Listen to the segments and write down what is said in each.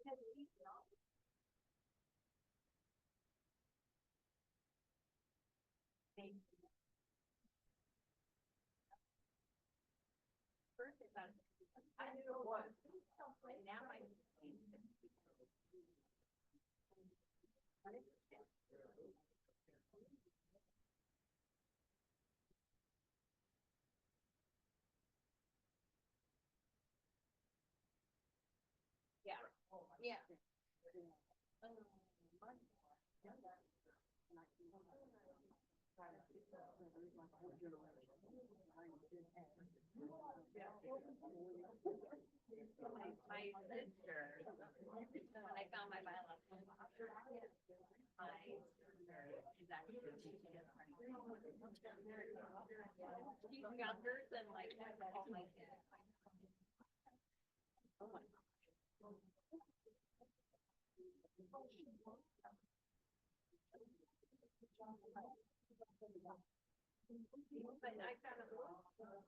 Yeah. Yeah. My sister, when I found my biological father, my sister is actually teaching us. She's younger than like all my kids. Oh my. But I found a like I was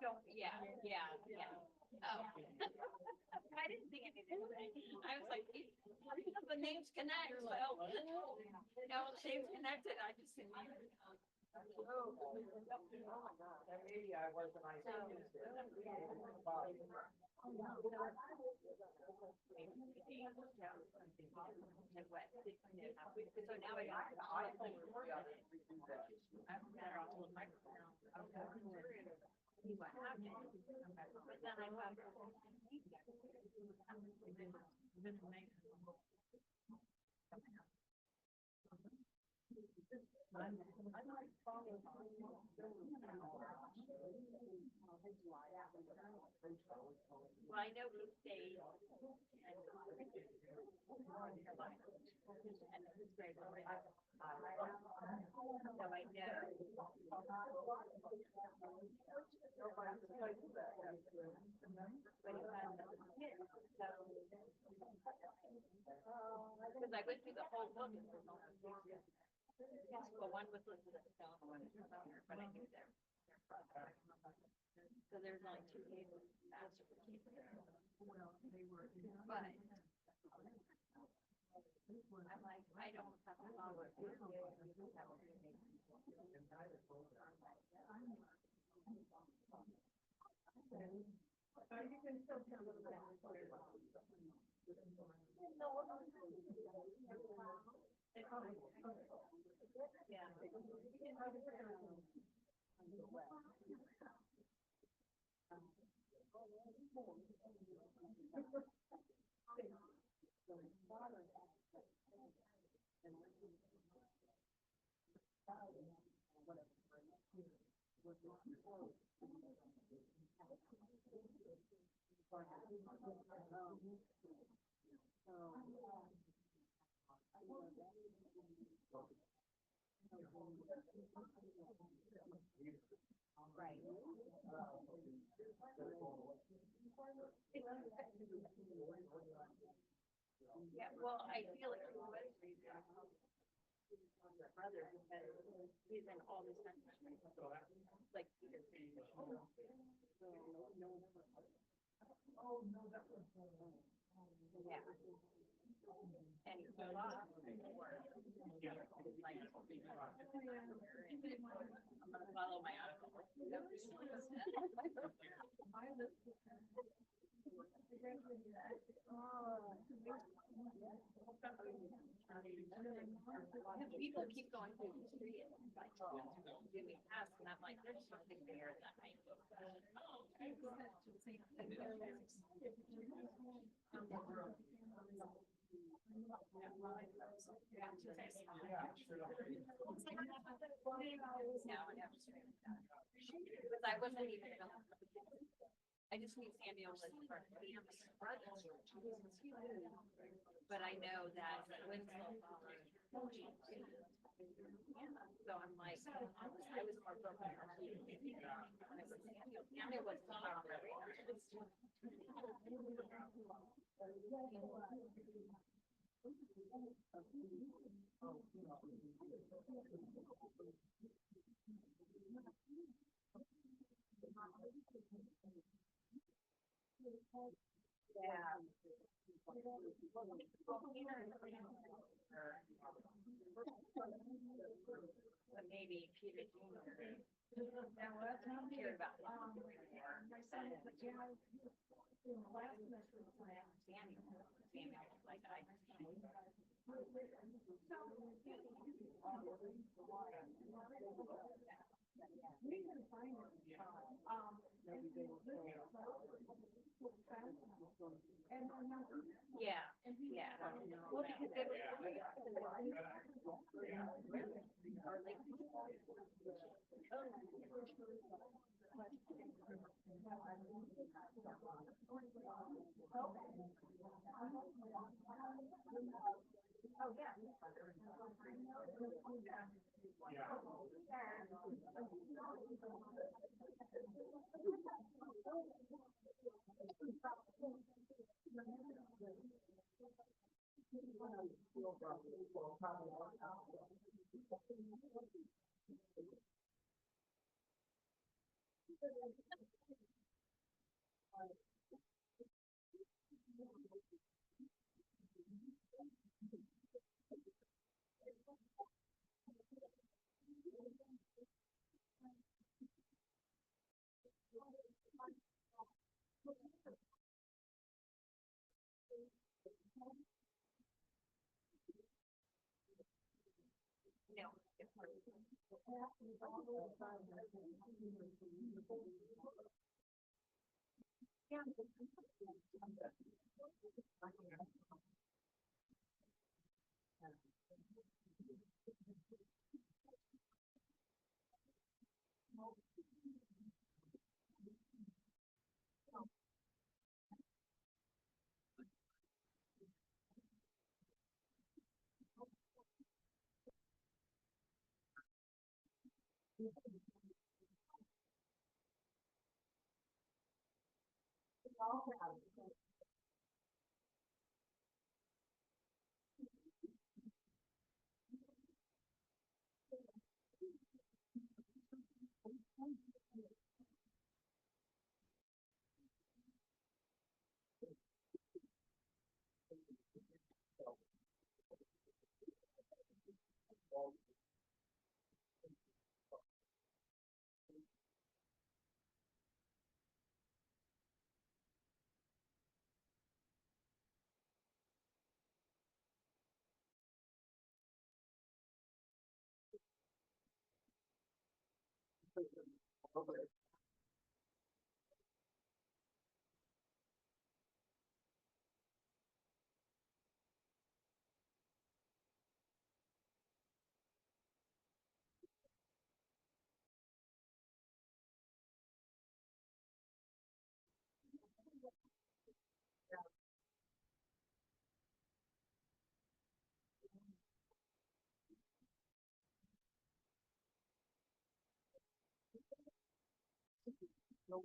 don't, yeah, yeah, yeah. Oh. I didn't think anything. I was like, the names connect, so. No, the names connected, I just didn't. Maybe I wasn't, I And wet. So now I got all the whole I'm better off with microphone. See what happens. But then I thought. Well, I know he stayed and his grade was so I know. But he had the kids, so. Because I went through the whole book and there's only 6 years. Well, one was listed as stone, one is here, but I knew they're from. So there's only 2 cases faster for kids. But I'm like, I don't have to follow it. You can still tell them that. Yeah. Yeah, well, I feel like he was raised brother because he's in all these countries. Like Peter. Yeah. And he's a lot more like I'm gonna follow my uncle. The people keep going through the street and like giving pass, and I'm like, there's something there that I. Because I wasn't even. I just need Samuel as for Cam's brother. But I know that Winslow. So I'm like, I was more broken. Samuel was not on my radar. Yeah. But maybe Peter Junior. Now what? Hear about him. My son is like, yeah, in the last semester plan, Samuel, like I. Yeah, yeah. Well, because they oh, yeah. No.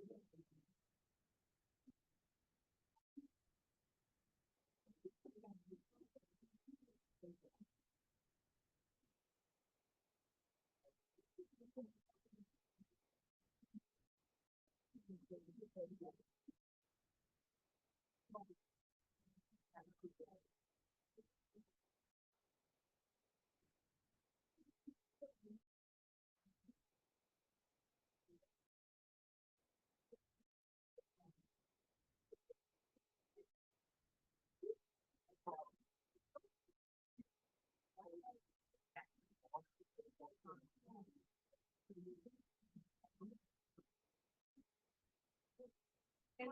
Yeah.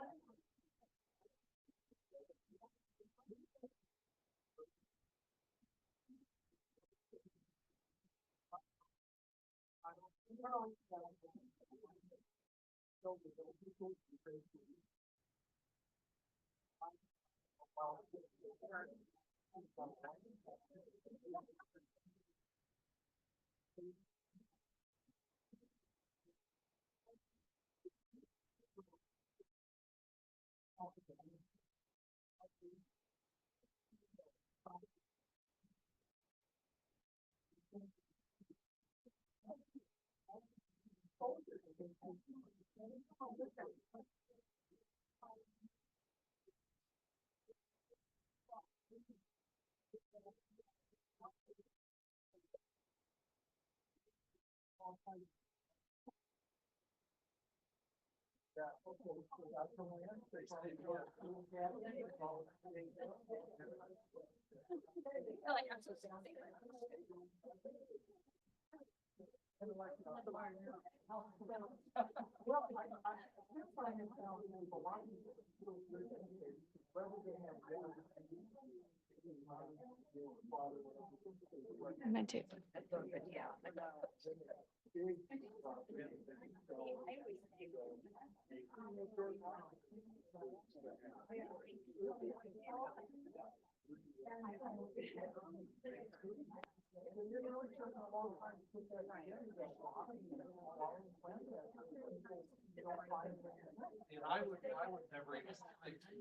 I like I'm so sorry. I meant to. And I would never even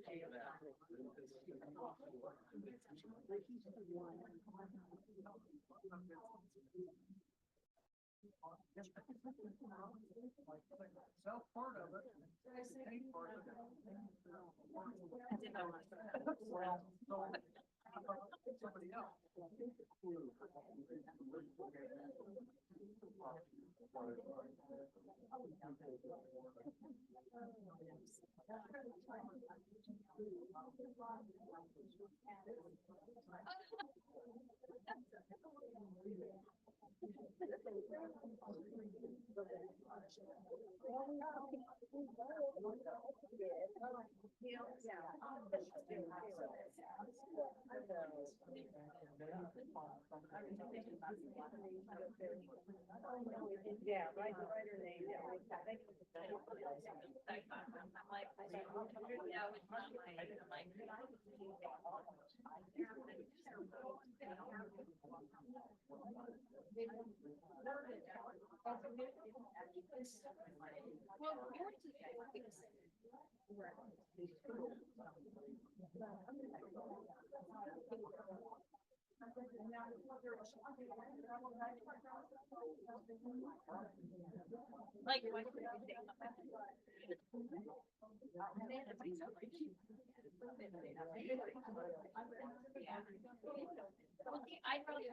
think of that. Self part of it. Take part of it. Well, so, how about somebody else? Yeah, write her name down. I'm like, no, it's not my, I'm like. Well, yours is. Like, what do you think? Yeah. Well, see, I'd really.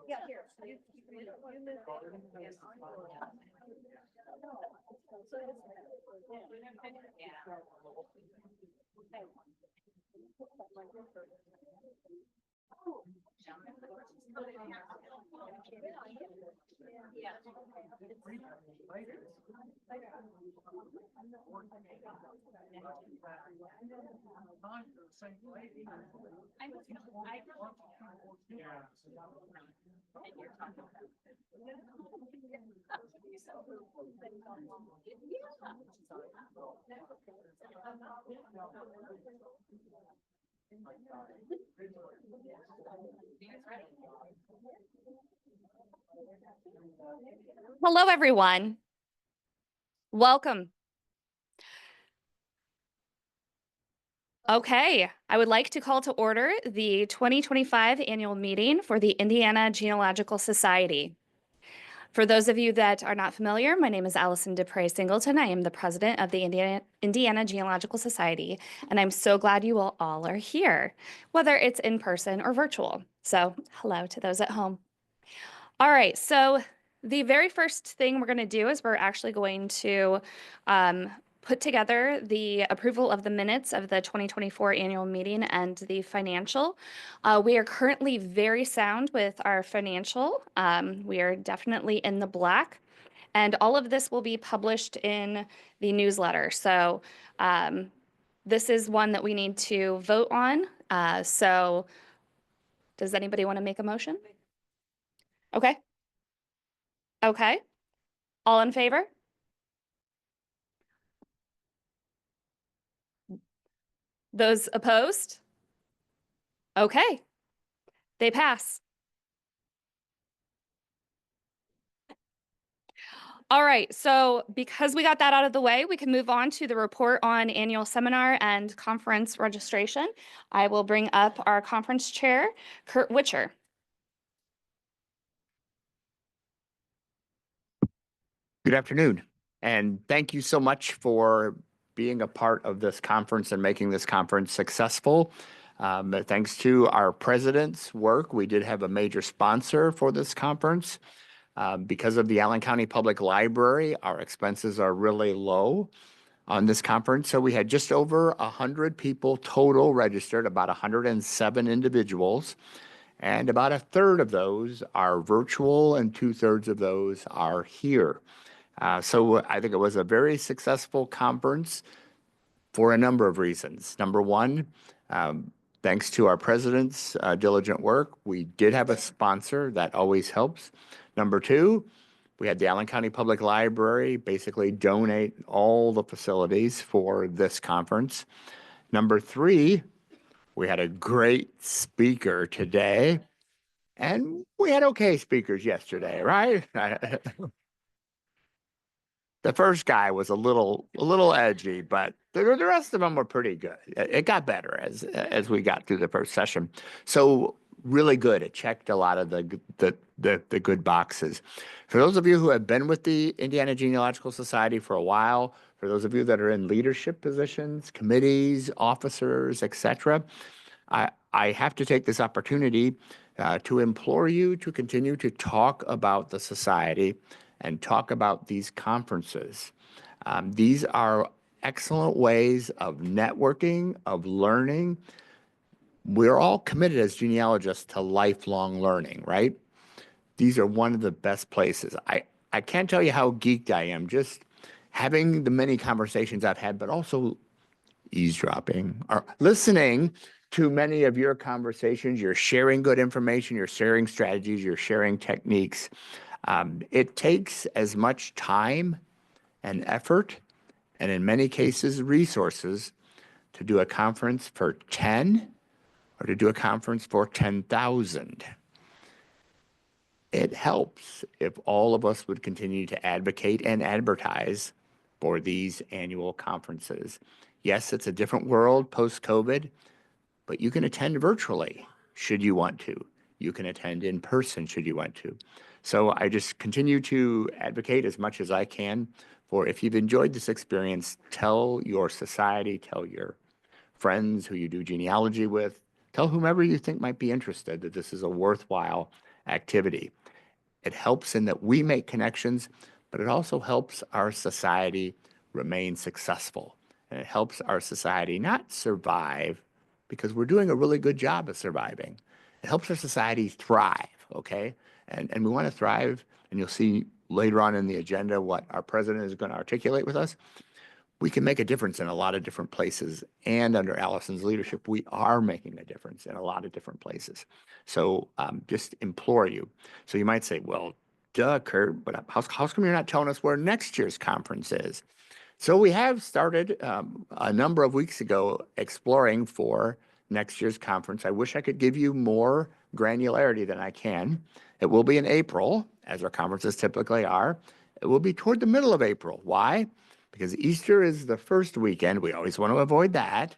Yeah, here, so you move. Yeah. Hello, everyone. Welcome. Okay, I would like to call to order the 2025 annual meeting for the Indiana Genealogical Society. For those of you that are not familiar, my name is Allison DePrey Singleton. I am the president of the Indiana Genealogical Society, and I'm so glad you all are here, whether it's in person or virtual. So hello to those at home. All right, so the very first thing we're going to do is we're actually going to put together the approval of the minutes of the 2024 annual meeting and the financial. We are currently very sound with our financial. We are definitely in the black. And all of this will be published in the newsletter. So this is one that we need to vote on. So does anybody want to make a motion? Okay. Okay. All in favor? Those opposed? Okay. They pass. All right, so because we got that out of the way, we can move on to the report on annual seminar and conference registration. I will bring up our conference chair, Kurt Witcher. Good afternoon, and thank you so much for being a part of this conference and making this conference successful. Thanks to our president's work, we did have a major sponsor for this conference. Because of the Allen County Public Library, our expenses are really low on this conference. So we had just over 100 people total registered, about 107 individuals, and about a third of those are virtual and 2/3 of those are here. So I think it was a very successful conference for a number of reasons. Number one, thanks to our president's diligent work, we did have a sponsor. That always helps. Number two, we had the Allen County Public Library basically donate all the facilities for this conference. Number three, we had a great speaker today, and we had okay speakers yesterday, right? The first guy was a little edgy, but the rest of them were pretty good. It got better as we got through the first session. So really good. It checked a lot of the good boxes. For those of you who have been with the Indiana Genealogical Society for a while, for those of you that are in leadership positions, committees, officers, etc., I have to take this opportunity to implore you to continue to talk about the society and talk about these conferences. These are excellent ways of networking, of learning. We're all committed as genealogists to lifelong learning, right? These are one of the best places. I can't tell you how geeked I am just having the many conversations I've had, but also eavesdropping or listening to many of your conversations. You're sharing good information, you're sharing strategies, you're sharing techniques. It takes as much time and effort, and in many cases, resources, to do a conference for 10 or to do a conference for 10,000. It helps if all of us would continue to advocate and advertise for these annual conferences. Yes, it's a different world post-COVID, but you can attend virtually should you want to. You can attend in person should you want to. So I just continue to advocate as much as I can for, if you've enjoyed this experience, tell your society, tell your friends who you do genealogy with, tell whomever you think might be interested that this is a worthwhile activity. It helps in that we make connections, but it also helps our society remain successful. And it helps our society not survive, because we're doing a really good job of surviving. It helps our society thrive, okay? And we want to thrive, and you'll see later on in the agenda what our president is going to articulate with us. We can make a difference in a lot of different places, and under Allison's leadership, we are making a difference in a lot of different places. So just implore you. So you might say, well, duh, Kurt, but how come you're not telling us where next year's conference is? So we have started a number of weeks ago exploring for next year's conference. I wish I could give you more granularity than I can. It will be in April, as our conferences typically are. It will be toward the middle of April. Why? Because Easter is the first weekend. We always want to avoid that.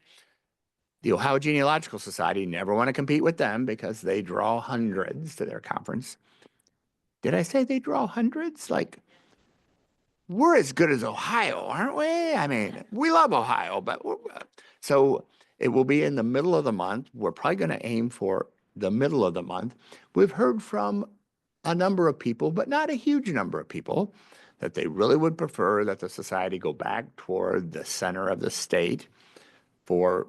The Ohio Genealogical Society, never want to compete with them because they draw hundreds to their conference. Did I say they draw hundreds? Like, we're as good as Ohio, aren't we? I mean, we love Ohio, but so it will be in the middle of the month. We're probably going to aim for the middle of the month. We've heard from a number of people, but not a huge number of people, that they really would prefer that the society go back toward the center of the state for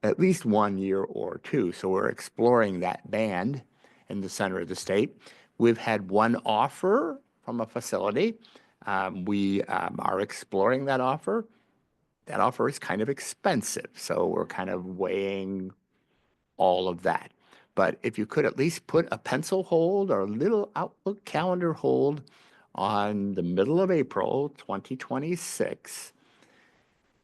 at least 1 year or two. So we're exploring that band in the center of the state. We've had one offer from a facility We are exploring that offer. That offer is kind of expensive, so we're kind of weighing all of that. But if you could at least put a pencil hold or a little Outlook calendar hold on the middle of April 2026,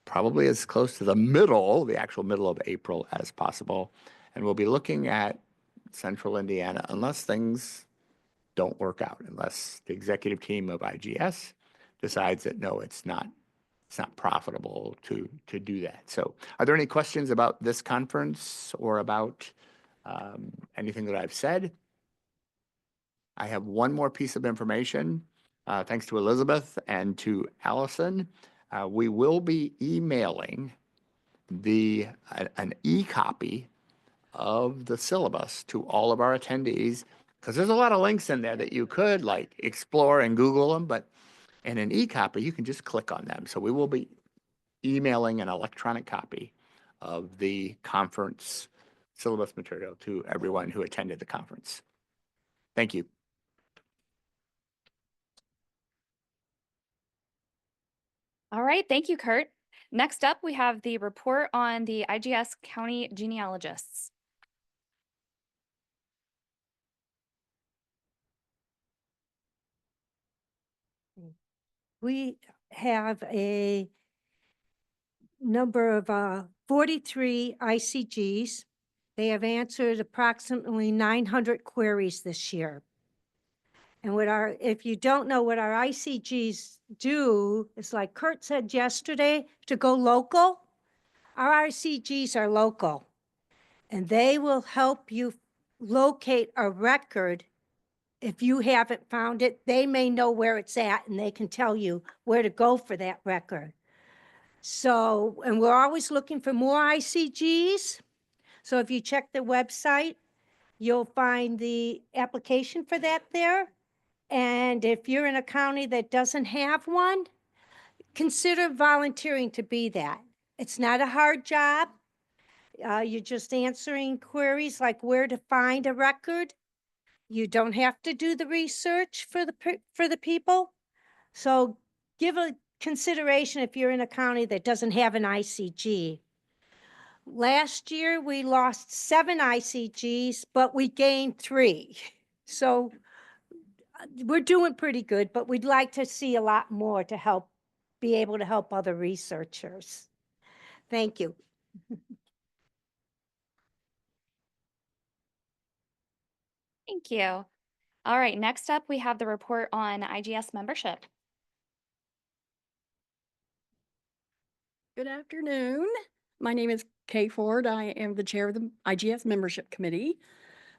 probably as close to the actual middle of April as possible. And we'll be looking at Central Indiana unless things don't work out, unless the executive team of IGS decides that no, it's not profitable to do that. So are there any questions about this conference or about anything that I've said? I have one more piece of information. Thanks to Elizabeth and to Allison. We will be emailing an e-copy of the syllabus to all of our attendees, because there's a lot of links in there that you could like explore and Google them, but in an e-copy, you can just click on them. So we will be emailing an electronic copy of the conference syllabus material to everyone who attended the conference. Thank you. All right, thank you, Kurt. Next up, we have the report on the IGS County genealogists. We have a number of 43 ICGs. They have answered approximately 900 queries this year. And if you don't know what our ICGs do, it's like Kurt said yesterday, to go local. Our ICGs are local, and they will help you locate a record. If you haven't found it, they may know where it's at, and they can tell you where to go for that record. So, and we're always looking for more ICGs. So if you check the website, you'll find the application for that there. And if you're in a county that doesn't have one, consider volunteering to be that. It's not a hard job. You're just answering queries like where to find a record. You don't have to do the research for the people. So give a consideration if you're in a county that doesn't have an ICG. Last year, we lost 7 ICGs, but we gained 3. So we're doing pretty good, but we'd like to see a lot more to be able to help other researchers. Thank you. Thank you. All right, next up, we have the report on IGS membership. Good afternoon. My name is Kay Ford. I am the chair of the IGS membership committee.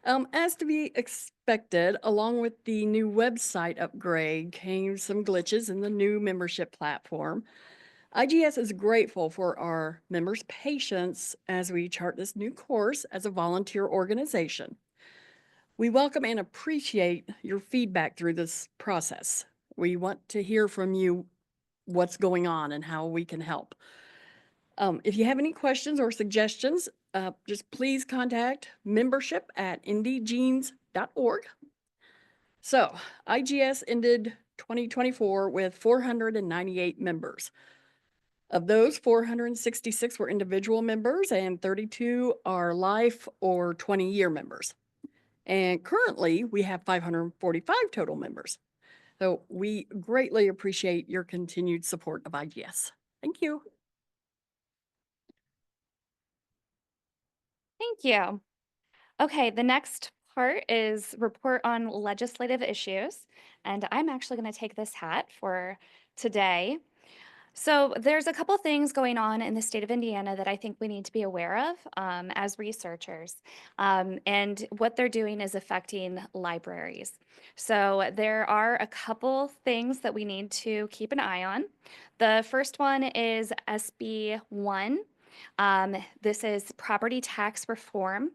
As to be expected, along with the new website upgrade came some glitches in the new membership platform. IGS is grateful for our members' patience as we chart this new course as a volunteer organization. We welcome and appreciate your feedback through this process. We want to hear from you what's going on and how we can help. If you have any questions or suggestions, just please contact membership@indygenes.org. So IGS ended 2024 with 498 members. Of those, 466 were individual members and 32 are life or 20-year members. And currently we have 545 total members. So we greatly appreciate your continued support of IGS. Thank you. Thank you. Okay, the next part is report on legislative issues. And I'm actually going to take this hat for today. So there's a couple things going on in the state of Indiana that I think we need to be aware of as researchers. And what they're doing is affecting libraries. So there are a couple things that we need to keep an eye on. The first one is SB 1. This is property tax reform.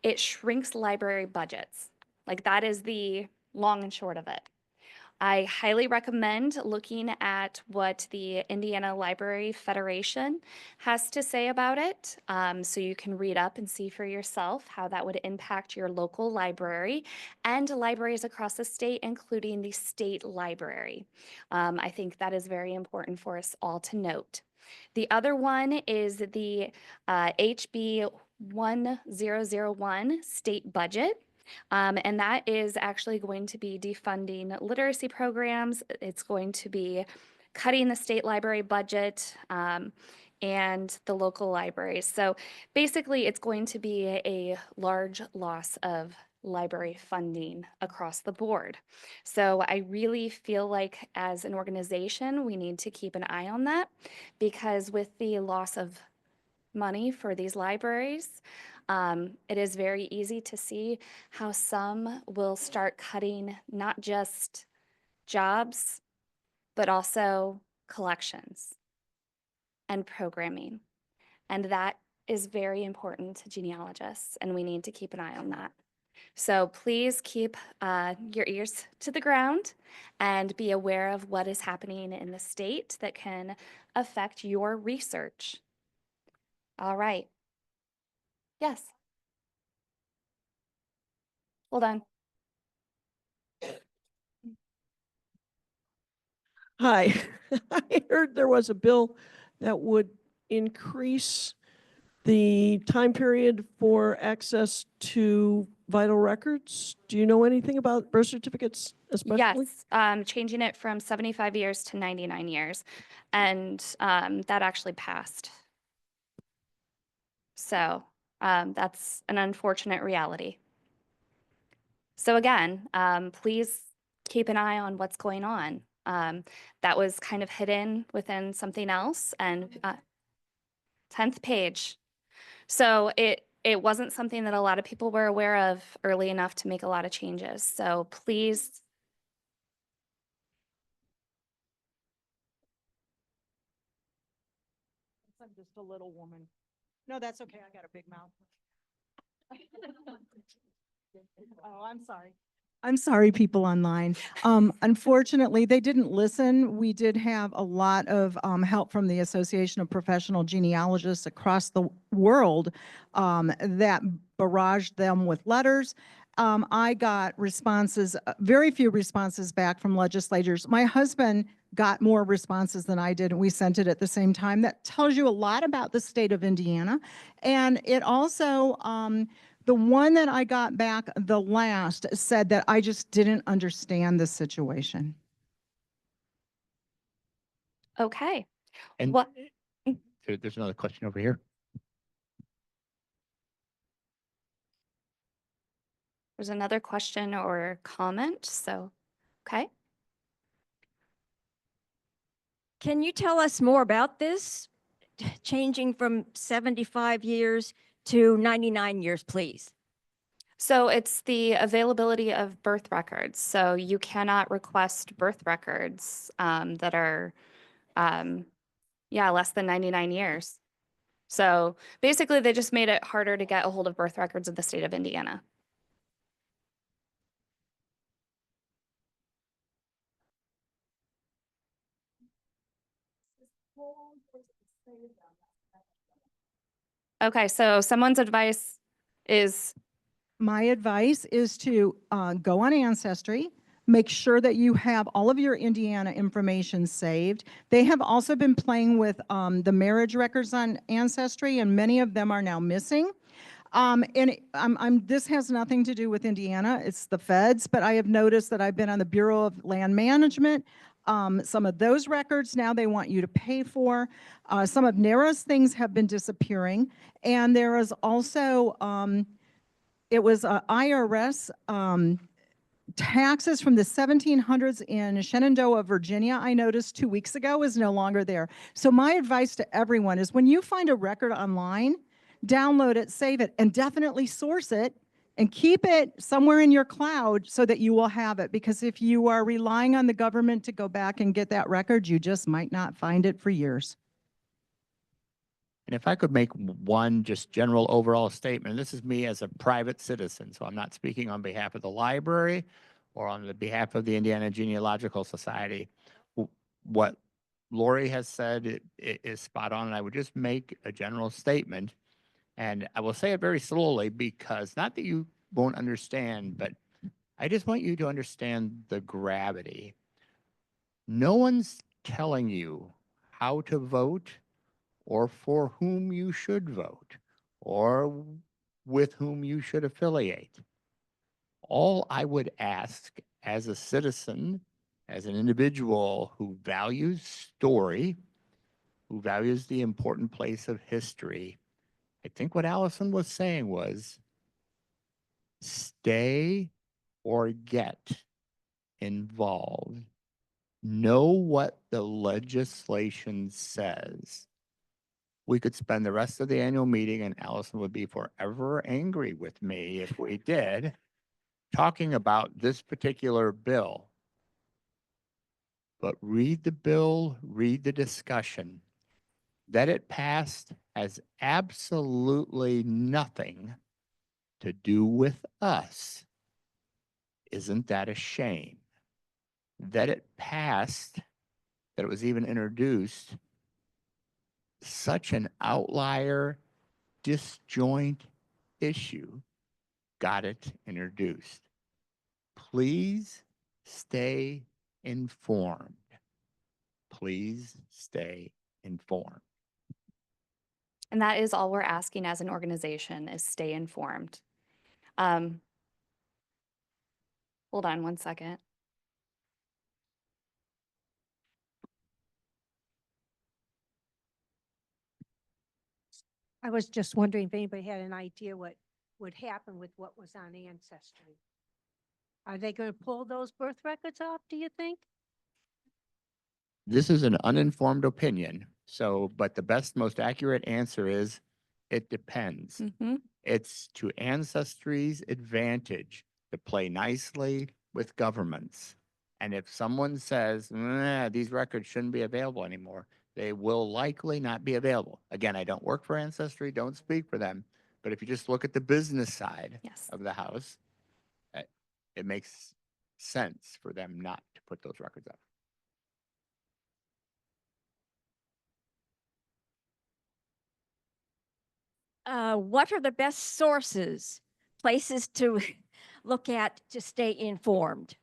It shrinks library budgets. Like that is the long and short of it. I highly recommend looking at what the Indiana Library Federation has to say about it. So you can read up and see for yourself how that would impact your local library and libraries across the state, including the state library. I think that is very important for us all to note. The other one is the HB 1001 state budget. And that is actually going to be defunding literacy programs. It's going to be cutting the state library budget and the local libraries. So basically, it's going to be a large loss of library funding across the board. So I really feel like as an organization, we need to keep an eye on that, because with the loss of money for these libraries, it is very easy to see how some will start cutting not just jobs, but also collections and programming. And that is very important to genealogists, and we need to keep an eye on that. So please keep your ears to the ground and be aware of what is happening in the state that can affect your research. All right. Yes. Hold on. Hi, I heard there was a bill that would increase the time period for access to vital records. Do you know anything about birth certificates especially? Yes, changing it from 75 years to 99 years. And that actually passed. So that's an unfortunate reality. So again, please keep an eye on what's going on. That was kind of hidden within something else, and 10th page. So it wasn't something that a lot of people were aware of early enough to make a lot of changes. So please. I'm just a little woman. No, that's okay. I got a big mouth. Oh, I'm sorry. I'm sorry, people online. Unfortunately, they didn't listen. We did have a lot of help from the Association of Professional Genealogists across the world that barraged them with letters. I got responses, very few responses back from legislators. My husband got more responses than I did, and we sent it at the same time. That tells you a lot about the state of Indiana. And it also, the one that I got back the last said that I just didn't understand the situation. Okay. And What? there's another question over here. There's another question or comment. So, okay. Can you tell us more about this? Changing from 75 years to 99 years, please. So it's the availability of birth records. So you cannot request birth records that are, less than 99 years. So basically, they just made it harder to get a hold of birth records of the state of Indiana. Okay, so someone's advice is, My advice is to go on Ancestry, make sure that you have all of your Indiana information saved. They have also been playing with the marriage records on Ancestry, and many of them are now missing. This has nothing to do with Indiana, it's the feds, but I have noticed that I've been on the Bureau of Land Management. Some of those records now they want you to pay for. Some of NARA's things have been disappearing. And there is also, it was IRS taxes from the 1700s in Shenandoah, Virginia, I noticed 2 weeks ago is no longer there. So my advice to everyone is when you find a record online, download it, save it, and definitely source it and keep it somewhere in your cloud so that you will have it. Because if you are relying on the government to go back and get that record, you just might not find it for years. And if I could make one just general overall statement, this is me as a private citizen, so I'm not speaking on behalf of the library or on the behalf of the Indiana Genealogical Society, what Lori has said is spot on. And I would just make a general statement, and I will say it very slowly because not that you won't understand, but I just want you to understand the gravity. No one's telling you how to vote or for whom you should vote or with whom you should affiliate. All I would ask as a citizen, as an individual who values story, who values the important place of history, I think what Allison was saying was stay or get involved. Know what the legislation says. We could spend the rest of the annual meeting, and Allison would be forever angry with me if we did, talking about this particular bill. But read the bill, read the discussion. That it passed has absolutely nothing to do with us. Isn't that a shame? That it passed, that it was even introduced, such an outlier, disjoint issue got it introduced. Please stay informed. Please stay informed. And that is all we're asking as an organization is stay informed. Hold on one second. I was just wondering if anybody had an idea what would happen with what was on Ancestry. Are they going to pull those birth records off, do you think? This is an uninformed opinion. So, but the best, most accurate answer is it depends. Mhm. It's to Ancestry's advantage to play nicely with governments. And if someone says, nah, these records shouldn't be available anymore, they will likely not be available. Again, I don't work for Ancestry, don't speak for them. But if you just look at the business side Yes. of the house, it makes sense for them not to put those records up. What are the best sources, places to look at to stay informed?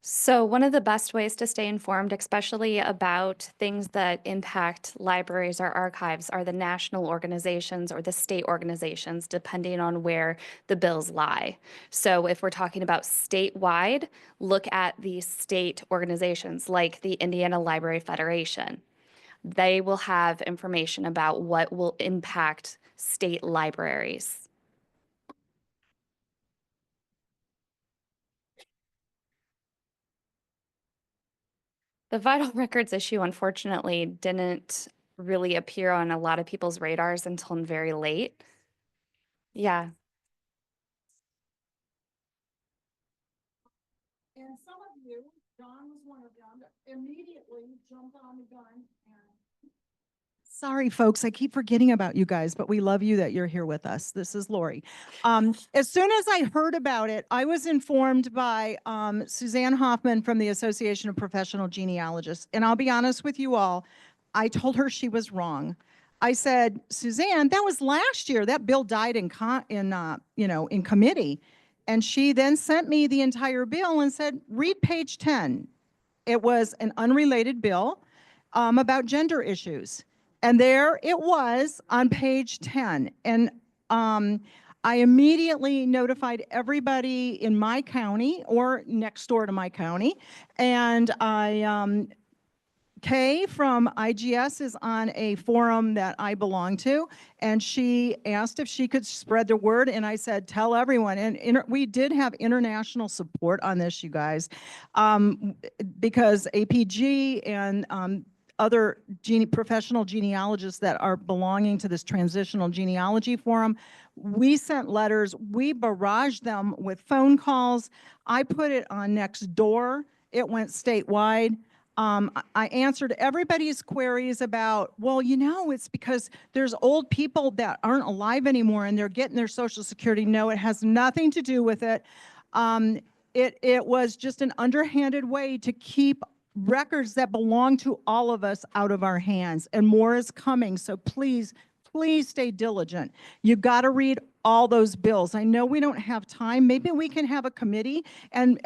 So one of the best ways to stay informed, especially about things that impact libraries or archives, are the national organizations or the state organizations, depending on where the bills lie. So if we're talking about statewide, look at the state organizations like the Indiana Library Federation. They will have information about what will impact state libraries. The vital records issue, unfortunately, didn't really appear on a lot of people's radars until very late. Yeah. And some of you, Don was one of them, immediately jumped on the gun and. Sorry, folks, I keep forgetting about you guys, but we love you that you're here with us. This is Lori. As soon as I heard about it, I was informed by Suzanne Hoffman from the Association of Professional Genealogists. And I'll be honest with you all, I told her she was wrong. I said, Suzanne, that was last year. That bill died in committee. And she then sent me the entire bill and said, read page 10. It was an unrelated bill about gender issues. And there it was on page 10. And I immediately notified everybody in my county or next door to my county. And Kay from IGS is on a forum that I belong to, and she asked if she could spread the word, and I said, tell everyone. And we did have international support on this, you guys, because APG and other professional genealogists that are belonging to this transitional genealogy forum, we sent letters, we barraged them with phone calls. I put it on Nextdoor. It went statewide. I answered everybody's queries about, well, it's because there's old people that aren't alive anymore and they're getting their Social Security. No, it has nothing to do with it. It was just an underhanded way to keep records that belong to all of us out of our hands, and more is coming. So please, please stay diligent. You got to read all those bills. I know we don't have time. Maybe we can have a committee and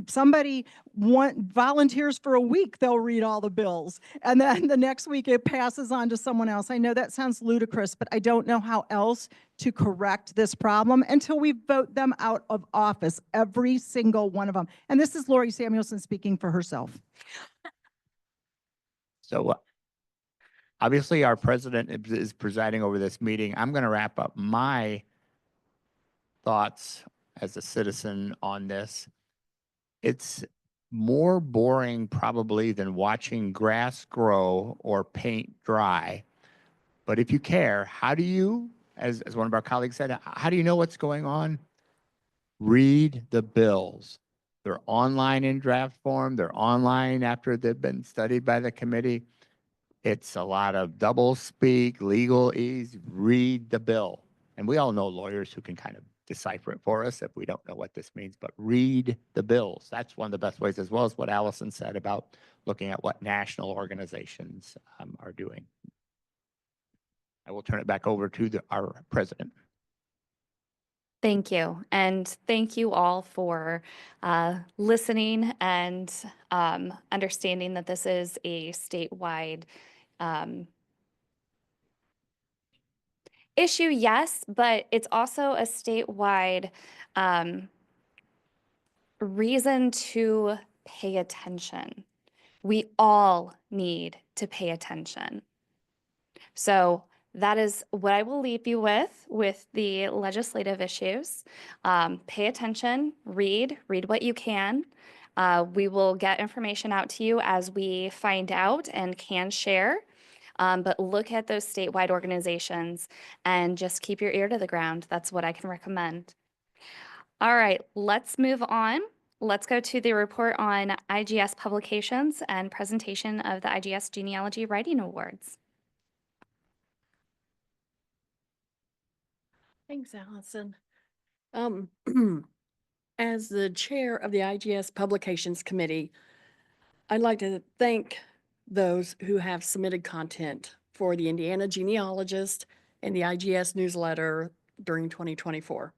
somebody volunteers for a week, they'll read all the bills. And then the next week it passes on to someone else. I know that sounds ludicrous, but I don't know how else to correct this problem until we vote them out of office, every single one of them. And this is Lori Samuelson speaking for herself. So obviously our president is presiding over this meeting. I'm going to wrap up my thoughts as a citizen on this. It's more boring probably than watching grass grow or paint dry. But if you care, how do you, as one of our colleagues said, how do you know what's going on? Read the bills. They're online in draft form. They're online after they've been studied by the committee. It's a lot of double speak, legalese. Read the bill. And we all know lawyers who can kind of decipher it for us if we don't know what this means, but read the bills. That's one of the best ways, as well as what Allison said about looking at what national organizations are doing. I will turn it back over to our president. Thank you. And thank you all for listening and understanding that this is a statewide issue, yes, but it's also a statewide reason to pay attention. We all need to pay attention. So that is what I will leave you with the legislative issues. Pay attention, read what you can. We will get information out to you as we find out and can share. But look at those statewide organizations and just keep your ear to the ground. That's what I can recommend. All right, let's move on. Let's go to the report on IGS publications and presentation of the IGS Genealogy Writing Awards. Thanks, Allison. As the chair of the IGS Publications Committee, I'd like to thank those who have submitted content for the Indiana Genealogist and the IGS newsletter during 2024.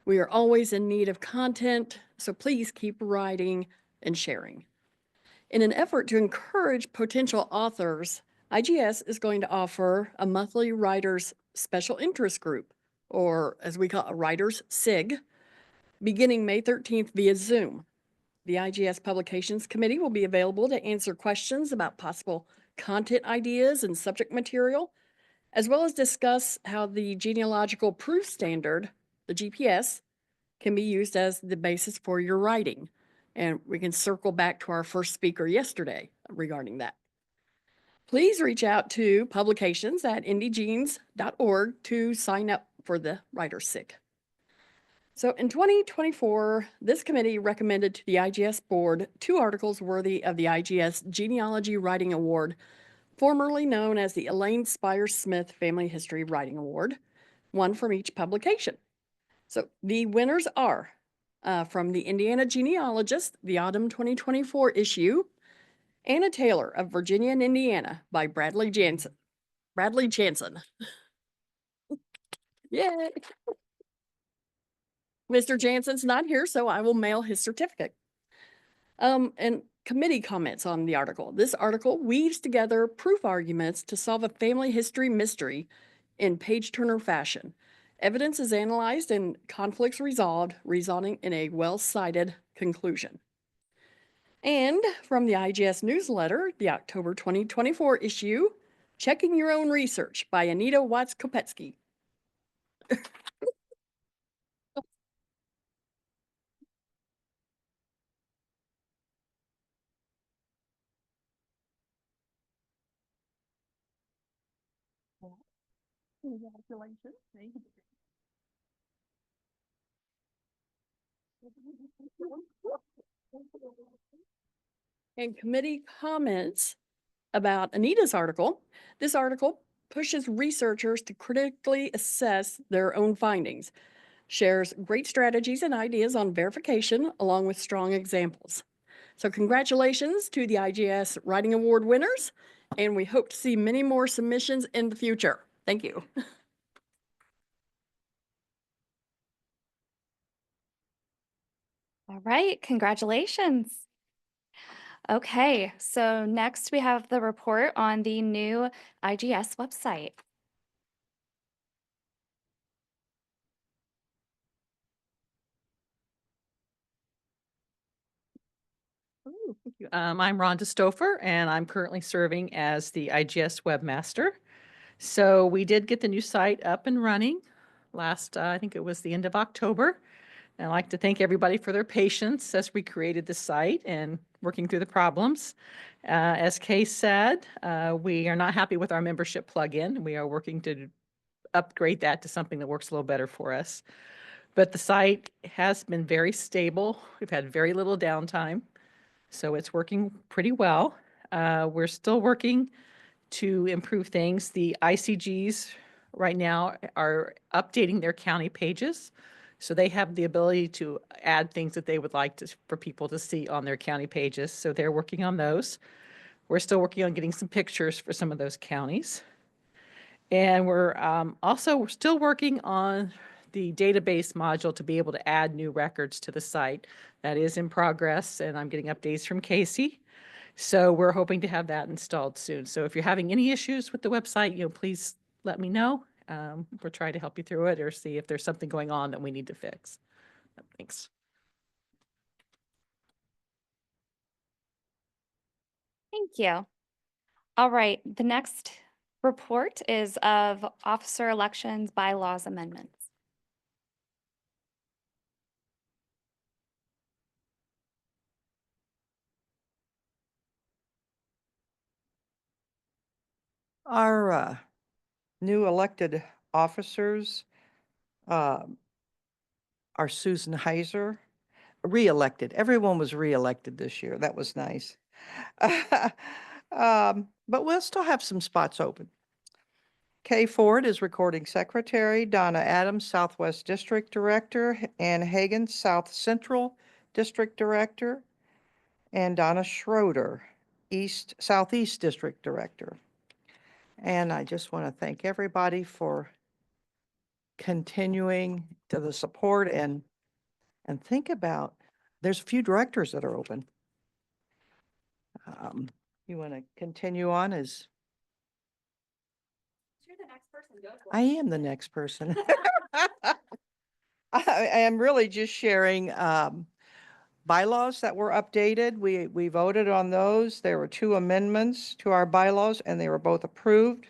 We are always in need of content, so please keep writing and sharing. In an effort to encourage potential authors, IGS is going to offer a monthly Writers Special Interest Group, or as we call it, Writers SIG, beginning May 13th via Zoom. The IGS Publications Committee will be available to answer questions about possible content ideas and subject material, as well as discuss how the Genealogical Proof Standard, the GPS, can be used as the basis for your writing. And we can circle back to our first speaker yesterday regarding that. Please reach out to publications@indygenes.org to sign up for the Writer's SIG. So in 2024, this committee recommended to the IGS board 2 articles worthy of the IGS Genealogy Writing Award, formerly known as the Elaine Spires Smith Family History Writing Award, one from each publication. So the winners are from the Indiana Genealogist, the autumn 2024 issue, Anna Taylor of Virginia and Indiana by Bradley Jansen. Yay! Mr. Jansen's not here, so I will mail his certificate. And committee comments on the article. This article weaves together proof arguments to solve a family history mystery in page-turner fashion. Evidence is analyzed and conflicts resolved, resulting in a well-cited conclusion. And from the IGS newsletter, the October 2024 issue, Checking Your Own Research by Anita Watts-Kopetsky. Congratulations. And committee comments about Anita's article. This article pushes researchers to critically assess their own findings. shares great strategies and ideas on verification along with strong examples. So congratulations to the IGS Writing Award winners, and we hope to see many more submissions in the future. Thank you. All right, congratulations. Okay, so next we have the report on the new IGS website. I'm Rhonda Stouffer, and I'm currently serving as the IGS webmaster. So we did get the new site up and running last, I think it was the end of October. And I'd like to thank everybody for their patience as we created the site and working through the problems. As Kay said, we are not happy with our membership plugin. We are working to upgrade that to something that works a little better for us. But the site has been very stable. We've had very little downtime. So it's working pretty well. We're still working to improve things. The ICGs right now are updating their county pages. So they have the ability to add things that they would like for people to see on their county pages. So they're working on those. We're still working on getting some pictures for some of those counties. And we're we're still working on the database module to be able to add new records to the site. That is in progress, and I'm getting updates from Casey. So we're hoping to have that installed soon. So if you're having any issues with the website, please let me know. We'll try to help you through it or see if there's something going on that we need to fix. Thanks. Thank you. All right, the next report is of officer elections bylaws amendments. Our new elected officers are Susan Heiser, re-elected. Everyone was re-elected this year. That was nice. But we'll still have some spots open. Kay Ford is recording secretary, Donna Adams, Southwest District Director, Ann Hagan, South Central District Director, and Donna Schroeder, Southeast District Director. And I just want to thank everybody for continuing to the support and think about, there's a few directors that are open. You want to continue on as? You're the next person, go for it. I am the next person. I am really just sharing bylaws that were updated. We voted on those. There were 2 amendments to our bylaws, and they were both approved,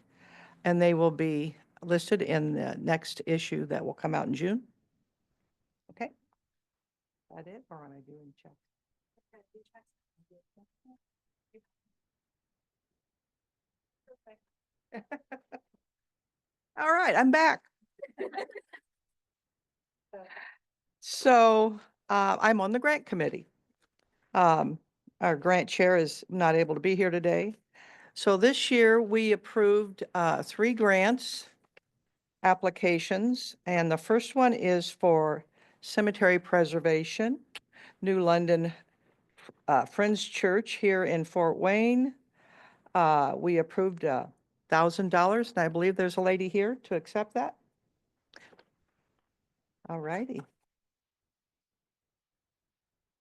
and they will be listed in the next issue that will come out in June. Okay. Is that it, or am I doing checks? All right, I'm back. So I'm on the grant committee. Our grant chair is not able to be here today. So this year we approved 3 grants applications, and the first one is for cemetery preservation, New London Friends Church here in Fort Wayne. We approved $1,000, and I believe there's a lady here to accept that. All righty.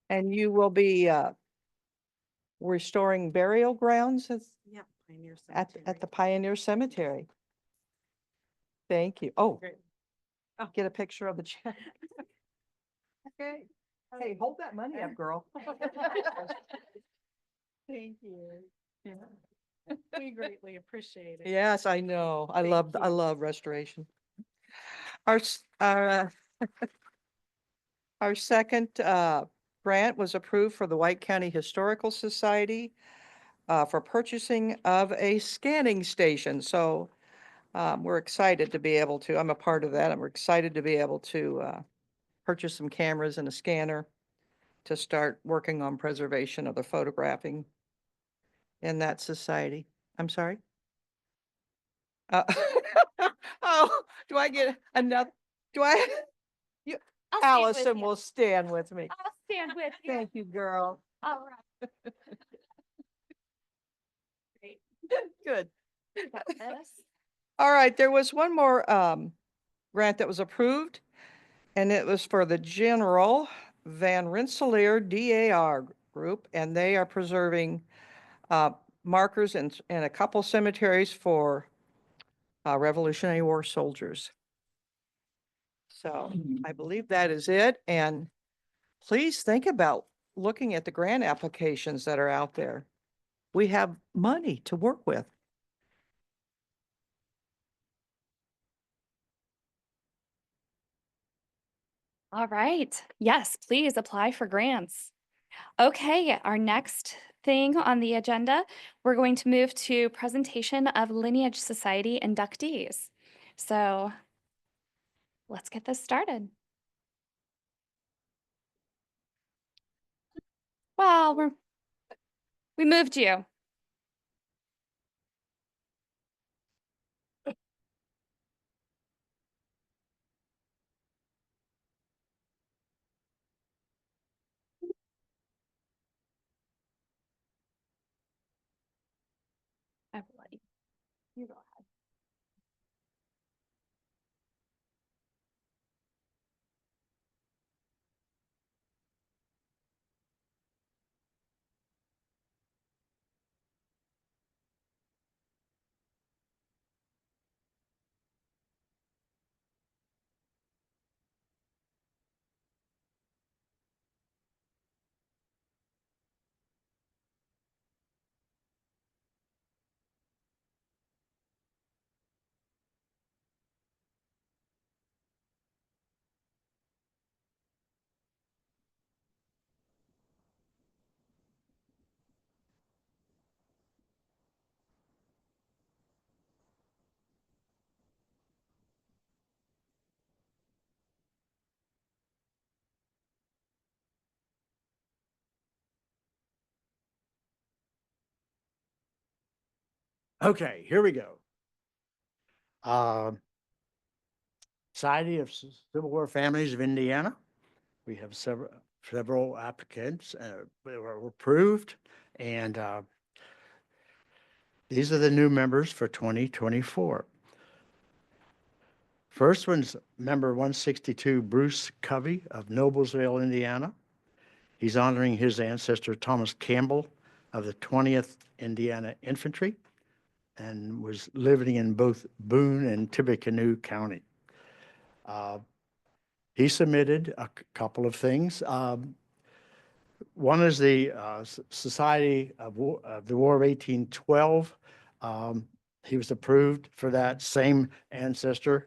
And you will be restoring burial grounds Yep, Pioneer at Cemetery. the Pioneer Cemetery. Thank you. Oh, Great. get a picture of the check. Okay. Hey, hold that money up, girl. Thank you. Yeah. We greatly appreciate it. Yes, I know. I Thank love restoration. Our second grant was approved for the White County Historical Society for purchasing of a scanning station. So we're excited to be able to, I'm a part of that, and we're excited to be able to purchase some cameras and a scanner to start working on preservation of the photographing in that society. I'm sorry? Oh, do I get another, do I? I'll stand with Allison you. will stand with me. I'll stand with you. Thank you, girl. All right. Great. Good. Got this. All right, there was one more grant that was approved, and it was for the General Van Rensselaer DAR Group, and they are preserving markers in a couple cemeteries for Revolutionary War soldiers. So I believe that is it, and please think about looking at the grant applications that are out there. We have money to work with. All right. Yes, please apply for grants. Okay, our next thing on the agenda, we're going to move to presentation of Lineage Society inductees. So let's get this started. Well, we moved you. I will let you. You go ahead. Okay, here we go. Society of Civil War Families of Indiana. We have several applicants that were approved, and these are the new members for 2024. First one's member 162, Bruce Covey of Noblesville, Indiana. He's honoring his ancestor, Thomas Campbell of the 20th Indiana Infantry, and was living in both Boone and Tippecanoe County. He submitted a couple of things. One is the Society of the War of 1812. He was approved for that same ancestor,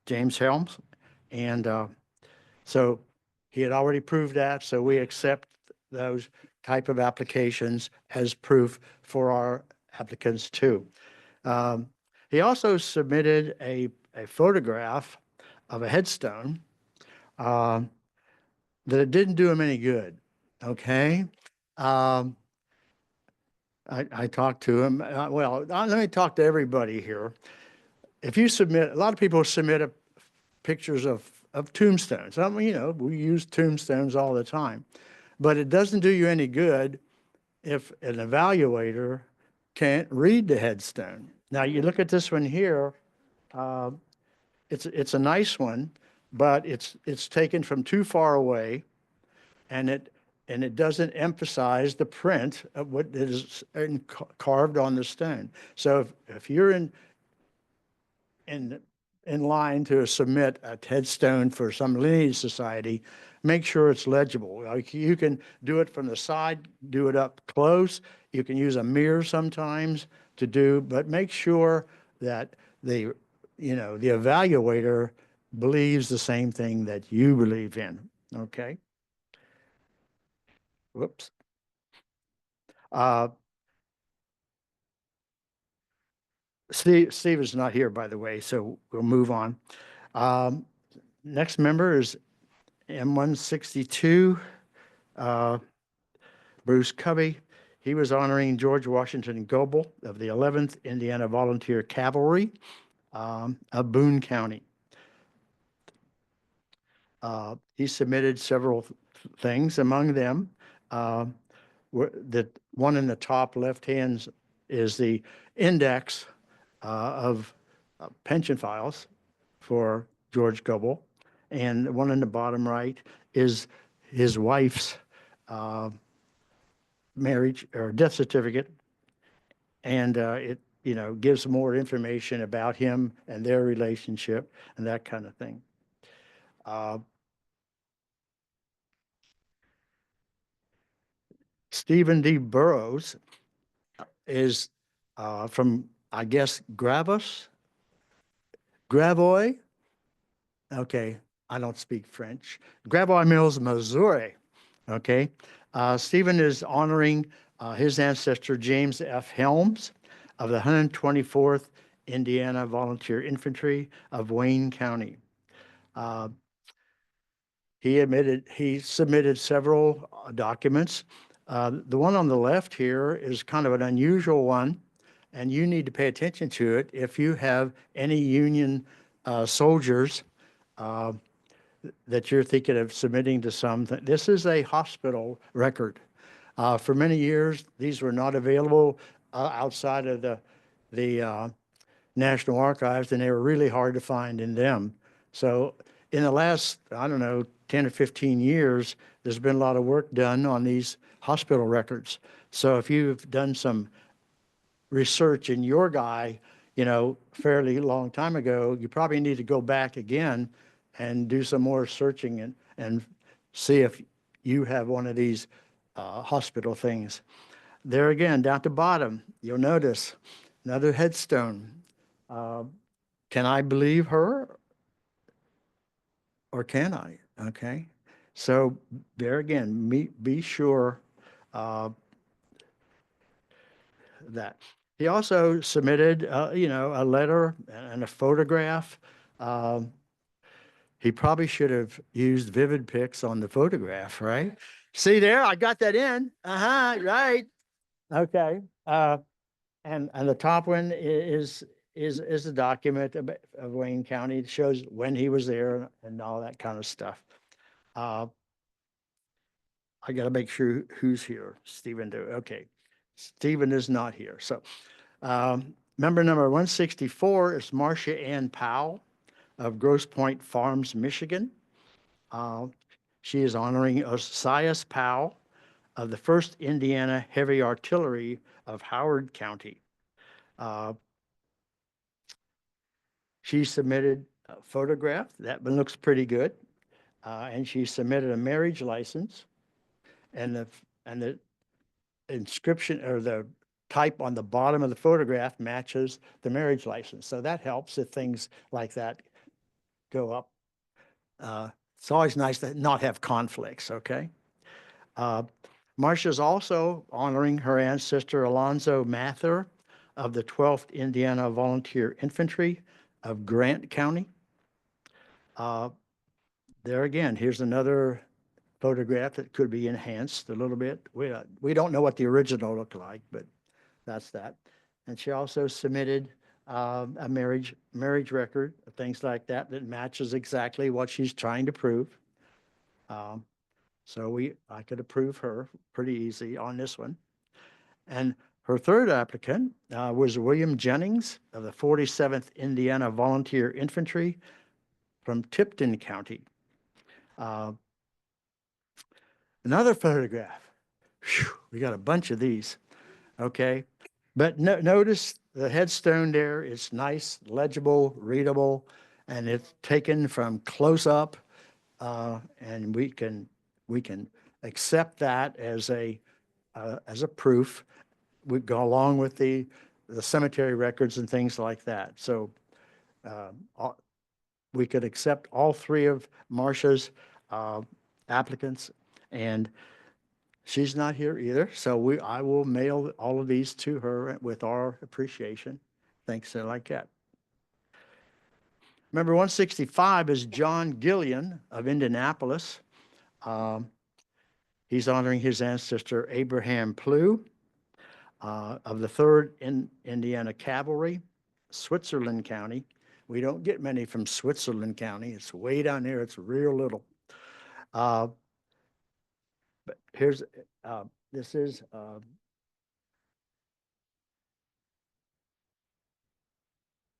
James Helms. And so he had already proved that, so we accept those type of applications as proof for our applicants too. He also submitted a photograph of a headstone that it didn't do him any good. Okay. I talked to him. Let me talk to everybody here. If you submit, a lot of people submit pictures of tombstones. I mean, you know, we use tombstones all the time, but it doesn't do you any good if an evaluator can't read the headstone. Now you look at this one here. It's a nice one, but it's taken from too far away, and it doesn't emphasize the print of what is carved on the stone. So if you're in line to submit a headstone for some lineage society, make sure it's legible. Like you can do it from the side, do it up close. You can use a mirror sometimes to do, but make sure that the evaluator believes the same thing that you believe in. Okay. Whoops. Steve is not here, by the way, so we'll move on. Next member is M162, Bruce Covey. He was honoring George Washington Goebel of the 11th Indiana Volunteer Cavalry of Boone County. He submitted several things, among them, the one in the top left hand is the index of pension files for George Goebel. And the one in the bottom right is his wife's marriage or death certificate. And it, gives more information about him and their relationship and that kind of thing. Stephen D. Burrows is from, I guess, Gravois. Okay, I don't speak French. Gravois Mills, Missouri. Okay, Stephen is honoring his ancestor James F. Helms of the 124th Indiana Volunteer Infantry of Wayne County. He submitted several documents. The one on the left here is kind of an unusual one, and you need to pay attention to it if you have any Union soldiers that you're thinking of submitting to something. This is a hospital record. For many years, these were not available outside of the National Archives, and they were really hard to find in them. So in the last, I don't know, 10 or 15 years, there's been a lot of work done on these hospital records. So if you've done some research in your guy, fairly long time ago, you probably need to go back again and do some more searching and see if you have one of these hospital things. There again, down at the bottom, you'll notice another headstone. Can I believe her or can I? Okay. So there again, be sure that. He also submitted, a letter and a photograph. He probably should have used vivid pics on the photograph, right? See there, I got that in. Right. Okay. And the top one is a document of Wayne County. It shows when he was there and all that kind of stuff. I got to make sure who's here. Stephen, okay. Stephen is not here. So member number 164 is Marcia Ann Powell of Grosse Pointe Farms, Michigan. She is honoring Osias Powell of the 1st Indiana Heavy Artillery of Howard County. She submitted a photograph. That one looks pretty good. And she submitted a marriage license, and the inscription or the type on the bottom of the photograph matches the marriage license. So that helps if things like that go up. It's always nice to not have conflicts, okay? Marcia's also honoring her ancestor Alonzo Mather of the 12th Indiana Volunteer Infantry of Grant County. There again, here's another photograph that could be enhanced a little bit. We don't know what the original looked like, but that's that. And she also submitted a marriage record, things like that matches exactly what she's trying to prove. So I could approve her pretty easy on this one. And her third applicant was William Jennings of the 47th Indiana Volunteer Infantry from Tipton County. Another photograph. Whew, we got a bunch of these. Okay. But notice the headstone there is nice, legible, readable, and it's taken from close up. And we can accept that as a proof. We go along with the cemetery records and things like that. So we could accept all three of Marcia's applicants, and she's not here either. So I will mail all of these to her with our appreciation. Thanks, like that. Member 165 is John Gillian of Indianapolis. He's honoring his ancestor Abraham Plew of the 3rd Indiana Cavalry, Switzerland County. We don't get many from Switzerland County. It's way down there. It's real little. Uh, But here's, this is,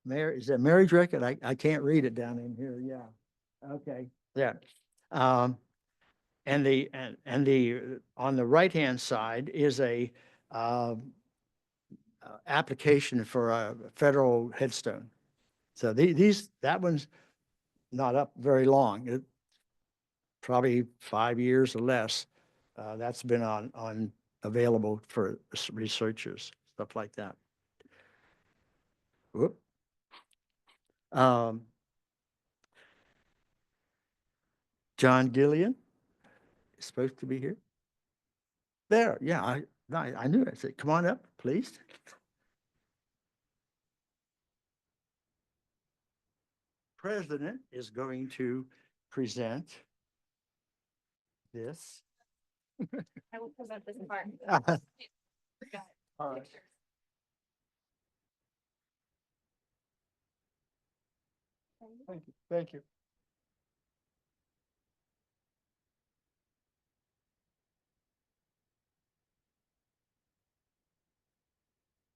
is that marriage record? I can't read it down in here. Yeah. Okay. Yeah. Um, on the right-hand side is a, application for a federal headstone. So that one's not up very long. Probably 5 years or less. That's been on available for researchers, stuff like that. Whoop. John Gillian is supposed to be here. There, yeah, I knew it. I said, come on up, please. President is going to present this. I will present this part. All right. Thank you. Thank you.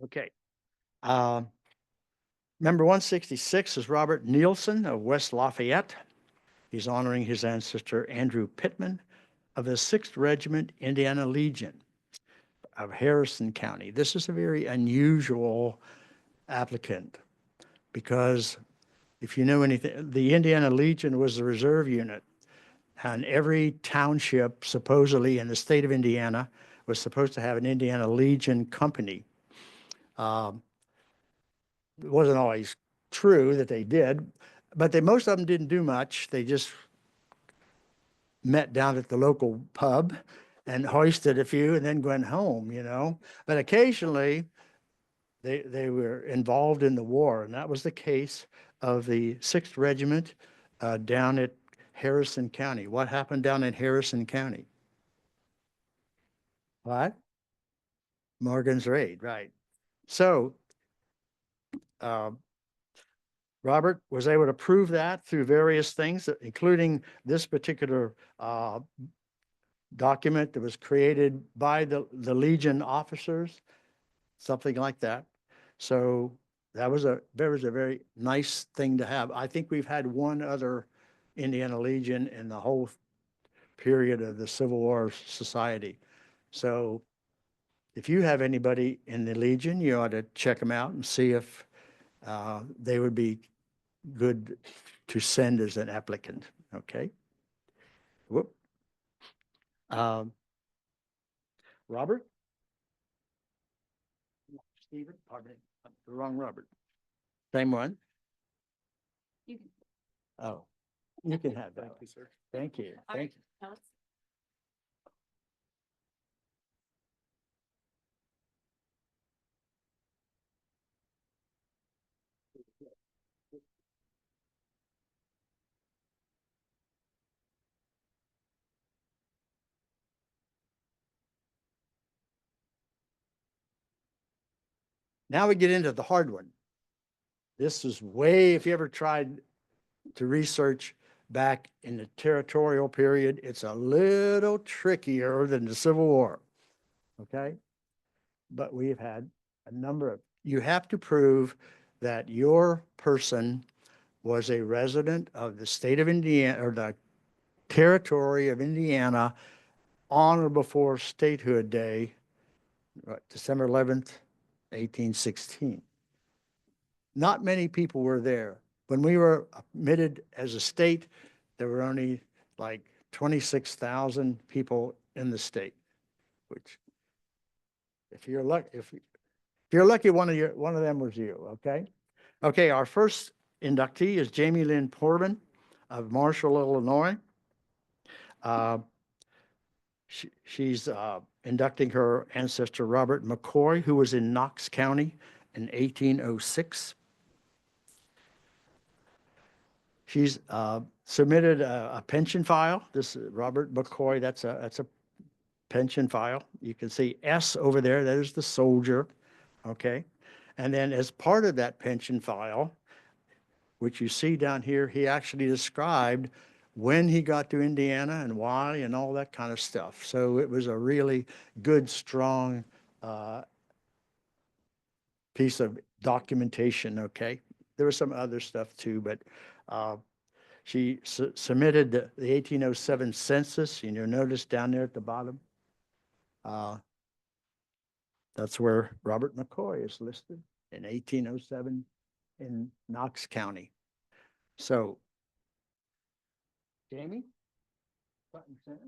Okay. Member 166 is Robert Nielsen of West Lafayette. He's honoring his ancestor Andrew Pittman of the 6th Regiment Indiana Legion of Harrison County. This is a very unusual applicant because if you know anything, the Indiana Legion was the reserve unit, and every township supposedly in the state of Indiana was supposed to have an Indiana Legion company. It wasn't always true that they did, but most of them didn't do much. They just met down at the local pub and hoisted a few and then went home, you know. But occasionally they were involved in the war, and that was the case of the 6th Regiment down at Harrison County. What happened down in Harrison County? What? Morgan's Raid, right. So Robert was able to prove that through various things, including this particular document that was created by the Legion officers, something like that. So that was a very nice thing to have. I think we've had one other Indiana Legion in the whole period of the Civil War society. So if you have anybody in the Legion, you ought to check them out and see if they would be good to send as an applicant, okay? Whoop. Robert? Stephen, pardon me, the wrong Robert. Same one? Oh, you can have that. Thank you, sir. Thank you. Thank you. Now we get into the hard one. This is way, if you ever tried to research back in the territorial period, it's a little trickier than the Civil War, okay? But we've had a number of, you have to prove that your person was a resident of the state of Indiana or the territory of Indiana on or before statehood day, December 11th, 1816. Not many people were there. When we were admitted as a state, there were only like 26,000 people in the state, which if you're lucky, one of them was you, okay? Okay, our first inductee is Jamie Lynn Portman of Marshall, Illinois. She's inducting her ancestor, Robert McCoy, who was in Knox County in 1806. She's submitted a pension file. This is Robert McCoy, that's a pension file. You can see S over there, that is the soldier, okay? And then as part of that pension file, which you see down here, he actually described when he got to Indiana and why and all that kind of stuff. So it was a really good, strong piece of documentation, okay? There was some other stuff too, but she submitted the 1807 census, and you'll notice down there at the bottom. That's where Robert McCoy is listed in 1807 in Knox County. So, Jamie? Front and center.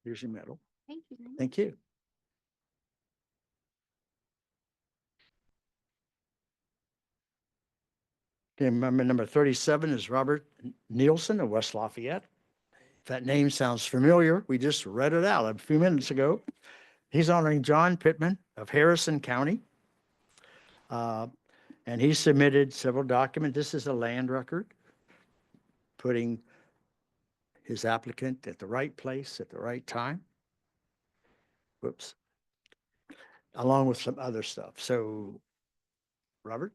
Here's your medal. Thank you. Thank you. Okay, member number 37 is Robert Nielsen of West Lafayette. If that name sounds familiar, we just read it out a few minutes ago. He's honoring John Pittman of Harrison County. And he submitted several documents. This is a land record, putting his applicant at the right place at the right time. Whoops. Along with some other stuff. So, Robert?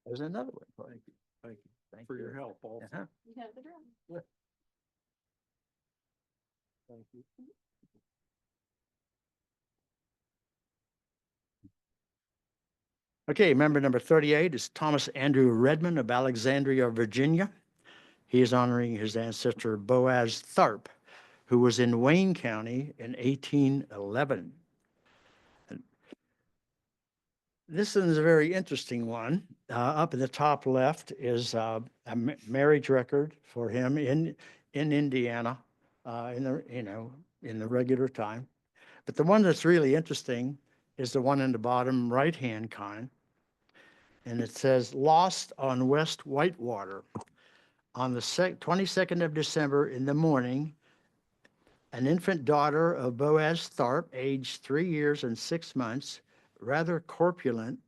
There's another one. Thank you. Thank you. Thank For you. your help also. Uh-huh. You have the drum. Thank you. Okay, member number 38 is Thomas Andrew Redmond of Alexandria, Virginia. He is honoring his ancestor Boaz Tharp, who was in Wayne County in 1811. And this is a very interesting one. Up in the top left is a marriage record for him in Indiana, in the regular time. But the one that's really interesting is the one in the bottom right-hand kind. And it says, lost on West Whitewater. On the 22nd of December in the morning, an infant daughter of Boaz Tharp, aged 3 years and 6 months, rather corpulent,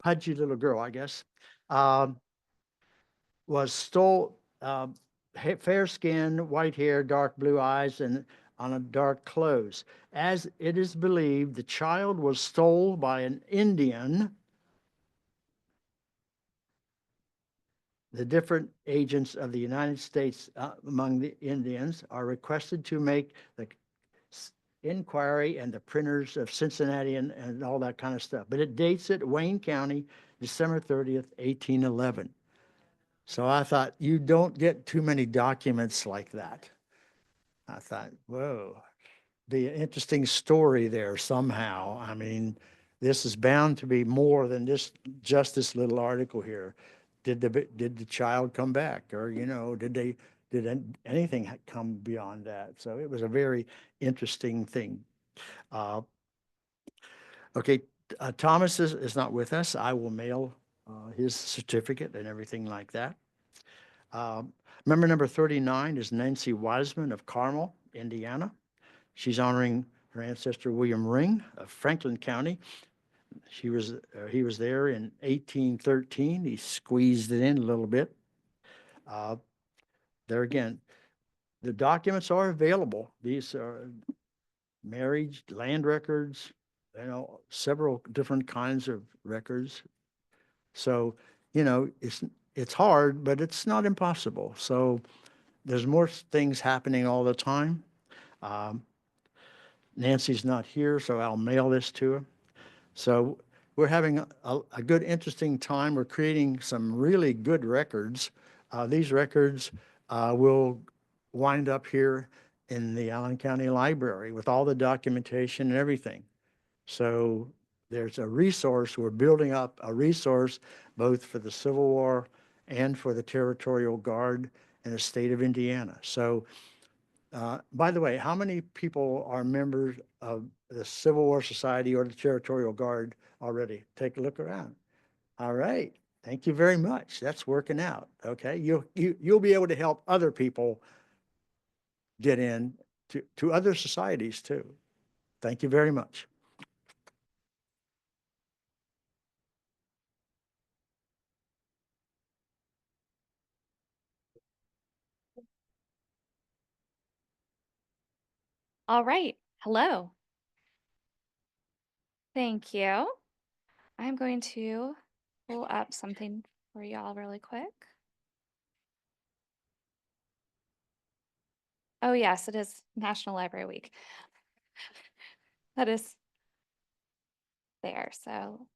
pudgy little girl, I guess, was stole, fair skin, white hair, dark blue eyes, and on a dark clothes. As it is believed, the child was stole by an Indian. The different agents of the United States among the Indians are requested to make the inquiry, and the printers of Cincinnati and all that kind of stuff. But it dates it Wayne County, December 30th, 1811. So I thought, you don't get too many documents like that. I thought, whoa, be an interesting story there somehow. I mean, this is bound to be more than just this little article here. Did the child come back, or did anything come beyond that? So it was a very interesting thing. Okay, Thomas is not with us. I will mail his certificate and everything like that. Member number 39 is Nancy Wiseman of Carmel, Indiana. She's honoring her ancestor William Ring of Franklin County. He was there in 1813. He squeezed it in a little bit. There again, the documents are available. These are marriage, land records, several different kinds of records. So, it's hard, but it's not impossible. So there's more things happening all the time. Nancy's not here, so I'll mail this to her. So we're having a good, interesting time. We're creating some really good records. These records will wind up here in the Allen County Library with all the documentation and everything. So there's a resource. We're building up a resource both for the Civil War and for the Territorial Guard in the state of Indiana. So by the way, how many people are members of the Civil War Society or the Territorial Guard already? Take a look around. All right. Thank you very much. That's working out. Okay. You'll be able to help other people get in to other societies too. Thank you very much. All right. Hello. Thank you. I'm going to pull up something for y'all really quick. Oh, yes, it is National Library Week. That is there. So,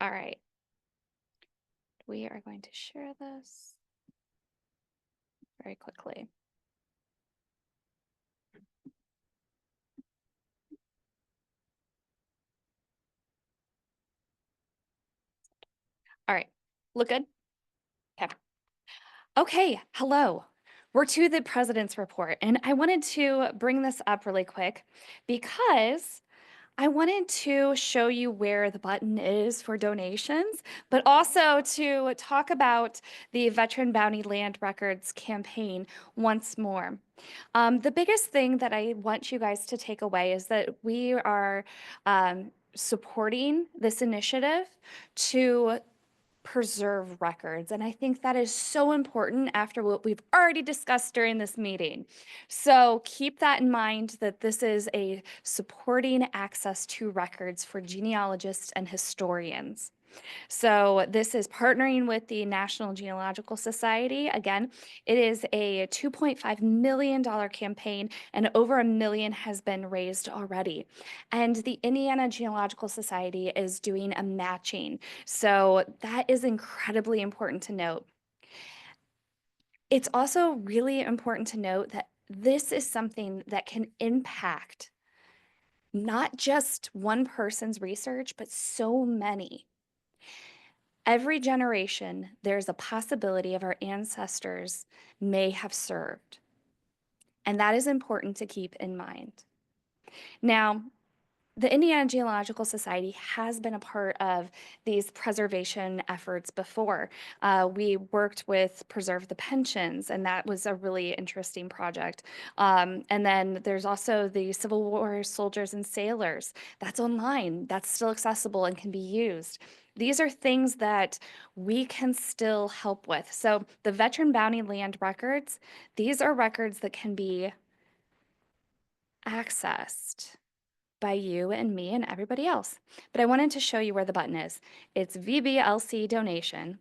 all right. We are going to share this very quickly. All right. Look good? Okay. Okay. Hello. We're to the President's Report, and I wanted to bring this up really quick because I wanted to show you where the button is for donations, but also to talk about the Veteran Bounty Land Records campaign once more. The biggest thing that I want you guys to take away is that we are supporting this initiative to preserve records. And I think that is so important after what we've already discussed during this meeting. So keep that in mind that this is a supporting access to records for genealogists and historians. So this is partnering with the National Genealogical Society. Again, it is a $2.5 million campaign and over $1 million has been raised already. And the Indiana Genealogical Society is doing a matching. So that is incredibly important to note. It's also really important to note that this is something that can impact not just one person's research, but so many. Every generation, there's a possibility of our ancestors may have served. And that is important to keep in mind. Now, the Indiana Genealogical Society has been a part of these preservation efforts before. We worked with Preserve the Pensions, and that was a really interesting project. And then there's also the Civil War Soldiers and Sailors. That's online, that's still accessible and can be used. These are things that we can still help with. So the Veteran Bounty Land Records, these are records that can be accessed by you and me and everybody else. But I wanted to show you where the button is. It's VBLC donation.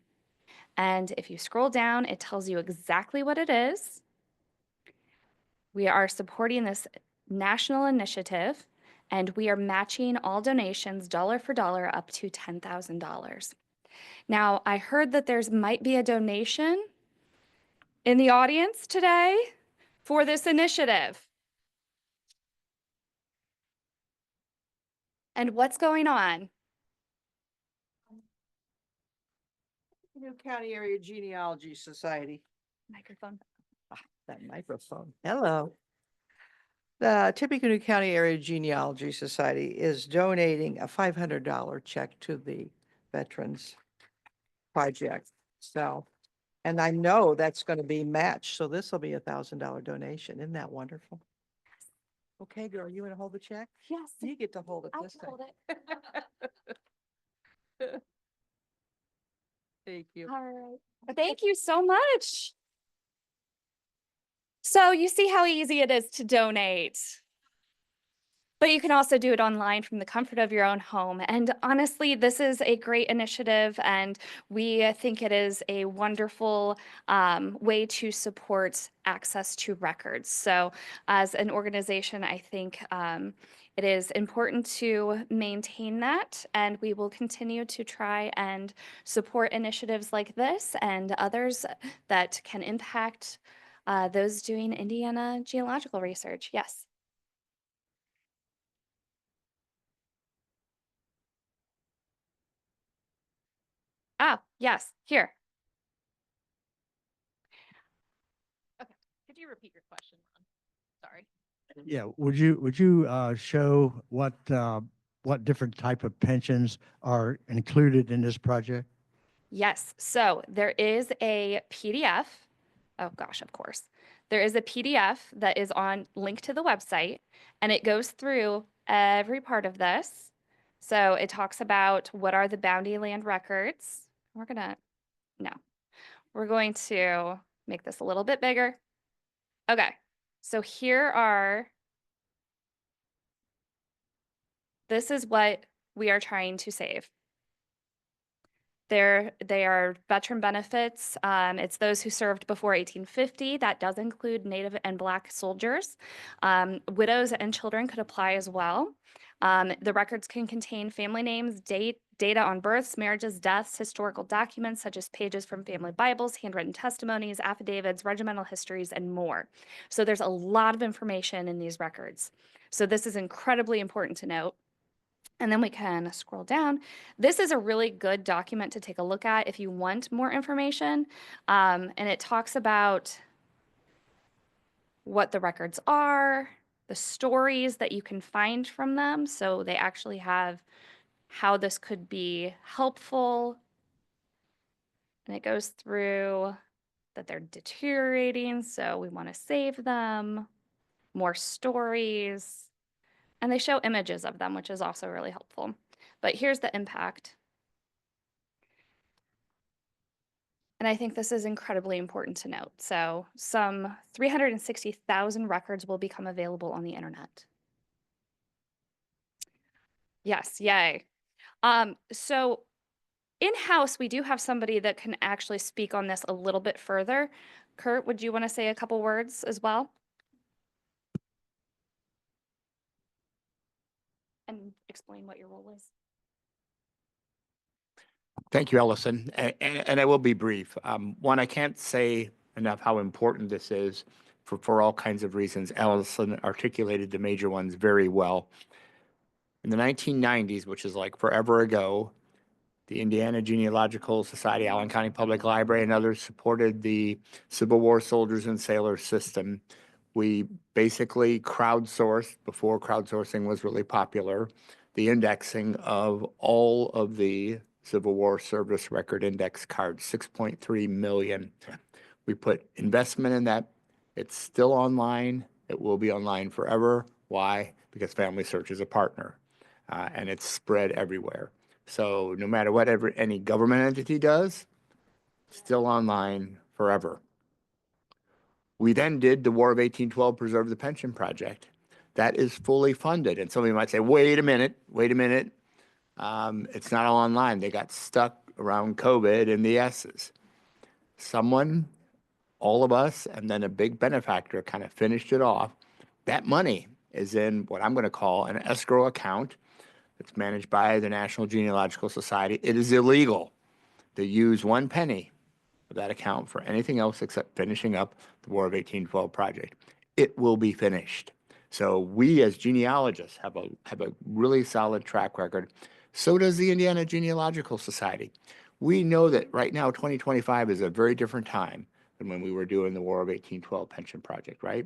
And if you scroll down, it tells you exactly what it is. We are supporting this national initiative, and we are matching all donations dollar for dollar up to $10,000. Now, I heard that there's might be a donation in the audience today for this initiative. And what's going on? New County Area Genealogy Society. Microphone. That microphone. Hello. The Tippecanoe County Area Genealogy Society is donating a $500 check to the Veterans Project. So, and I know that's going to be matched, so this will be a $1,000 donation. Isn't that wonderful? Okay, girl, you want to hold the check? Yes. You get to hold it I this can time. hold it. Thank you. All right. Thank you so much. So you see how easy it is to donate. But you can also do it online from the comfort of your own home. And honestly, this is a great initiative, and we think it is a wonderful way to support access to records. So as an organization, I think it is important to maintain that, and we will continue to try and support initiatives like this and others that can impact those doing Indiana genealogical research. Yes. Ah, yes, here. Okay, could you repeat your question, Ron? Sorry. Yeah, would you show what different type of pensions are included in this project? Yes, so there is a PDF. Oh gosh, of course. There is a PDF that is on linked to the website, and it goes through every part of this. So it talks about what are the bounty land records, we're going to make this a little bit bigger. Okay, so this is what we are trying to save. They are veteran benefits. It's those who served before 1850. That does include Native and Black soldiers. Widows and children could apply as well. The records can contain family names, data on births, marriages, deaths, historical documents such as pages from family Bibles, handwritten testimonies, affidavits, regimental histories, and more. So there's a lot of information in these records. So this is incredibly important to note. And then we can scroll down. This is a really good document to take a look at if you want more information. And it talks about what the records are, the stories that you can find from them. So they actually have how this could be helpful. And it goes through that they're deteriorating, so we want to save them, more stories. And they show images of them, which is also really helpful. But here's the impact. And I think this is incredibly important to note. So some 360,000 records will become available on the internet. Yes, yay. So in-house, we do have somebody that can actually speak on this a little bit further. Kurt, would you want to say a couple words as well? And explain what your role is. Thank you, Ellison. And I will be brief. One, I can't say enough how important this is for all kinds of reasons. Ellison articulated the major ones very well. In the 1990s, which is like forever ago, the Indiana Genealogical Society, Allen County Public Library, and others supported the Civil War soldiers and sailors system. We basically crowdsourced, before crowdsourcing was really popular, the indexing of all of the Civil War service record index cards, 6.3 million. We put investment in that. It's still online. It will be online forever. Why? Because Family Search is a partner, and it's spread everywhere. So no matter what any government entity does, still online forever. We then did the War of 1812 Preserve the Pension Project. That is fully funded. And somebody might say, wait a minute. It's not all online. They got stuck around COVID and the S's. Someone, all of us, and then a big benefactor kind of finished it off. That money is in what I'm going to call an escrow account. It's managed by the National Genealogical Society. It is illegal to use 1 penny of that account for anything else except finishing up the War of 1812 project. It will be finished. So we as genealogists have a really solid track record. So does the Indiana Genealogical Society. We know that right now, 2025 is a very different time than when we were doing the War of 1812 pension project, right?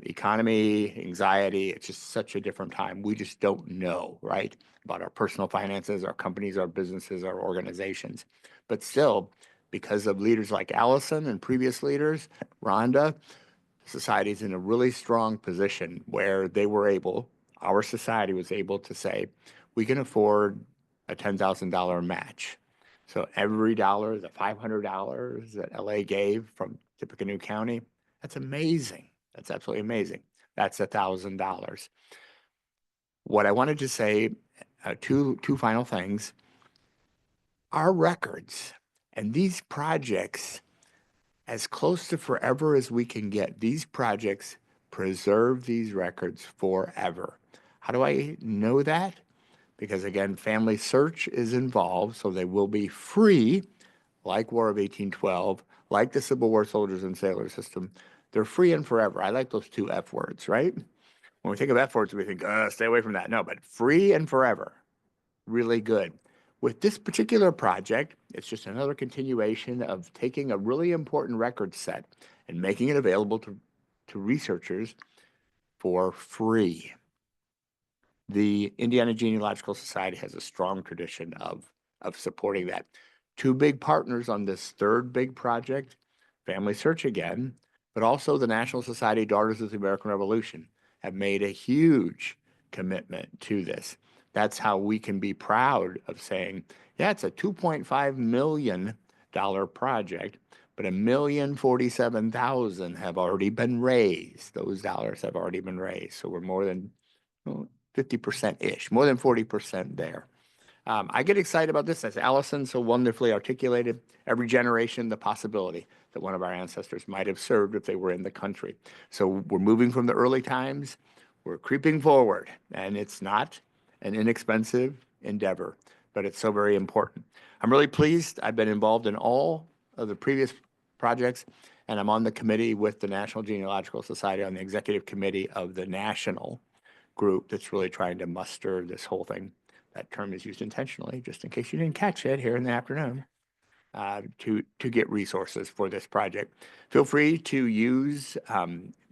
Economy, anxiety, it's just such a different time. We just don't know, right, about our personal finances, our companies, our businesses, our organizations. But still, because of leaders like Allison and previous leaders, Rhonda, society is in a really strong position where our society was able to say, we can afford a $10,000 match. So every dollar, the $500 that LA gave from Tippecanoe County, that's amazing. That's absolutely amazing. That's $1,000. What I wanted to say, two final things. Our records and these projects, as close to forever as we can get, these projects preserve these records forever. How do I know that? Because again, Family Search is involved, so they will be free, like War of 1812, like the Civil War soldiers and sailors system. They're free and forever. I like those 2 F words, right? When we think of F words, we think, stay away from that. No, but free and forever, really good. With this particular project, it's just another continuation of taking a really important record set and making it available to researchers for free. The Indiana Genealogical Society has a strong tradition of supporting that. 2 big partners on this 3rd big project, Family Search again, but also the National Society Daughters of the American Revolution have made a huge commitment to this. That's how we can be proud of saying, yeah, it's a $2.5 million project, but $1,047,000 have already been raised. Those dollars have already been raised. So we're more than 50%-ish, more than 40% there. I get excited about this, as Allison so wonderfully articulated, every generation, the possibility that one of our ancestors might have served if they were in the country. So we're moving from the early times, we're creeping forward, and it's not an inexpensive endeavor, but it's so very important. I'm really pleased. I've been involved in all of the previous projects, and I'm on the committee with the National Genealogical Society, on the executive committee of the national group that's really trying to muster this whole thing. That term is used intentionally, just in case you didn't catch it here in the afternoon, to get resources for this project. Feel free to use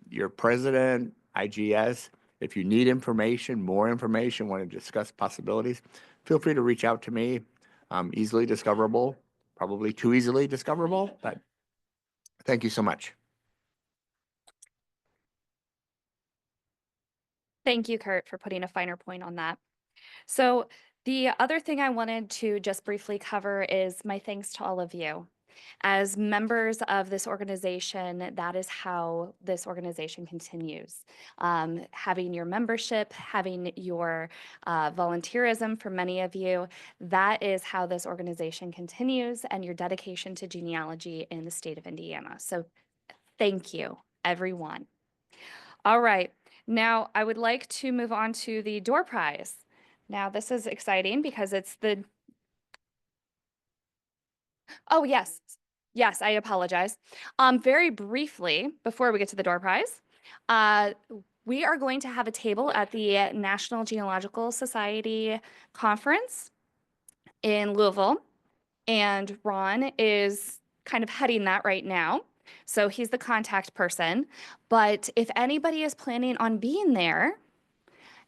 your president, IGS. If you need information, more information, want to discuss possibilities, feel free to reach out to me. Easily discoverable, probably too easily discoverable, but thank you so much. Thank you, Kurt, for putting a finer point on that. So the other thing I wanted to just briefly cover is my thanks to all of you. As members of this organization, that is how this organization continues. Having your membership, having your volunteerism for many of you, that is how this organization continues, and your dedication to genealogy in the state of Indiana. So thank you, everyone. All right, now I would like to move on to the door prize. Now, this is exciting because it's the, oh, yes, yes, I apologize. Very briefly, before we get to the door prize, we are going to have a table at the National Genealogical Society Conference in Louisville, and Ron is kind of heading that right now. So he's the contact person. But if anybody is planning on being there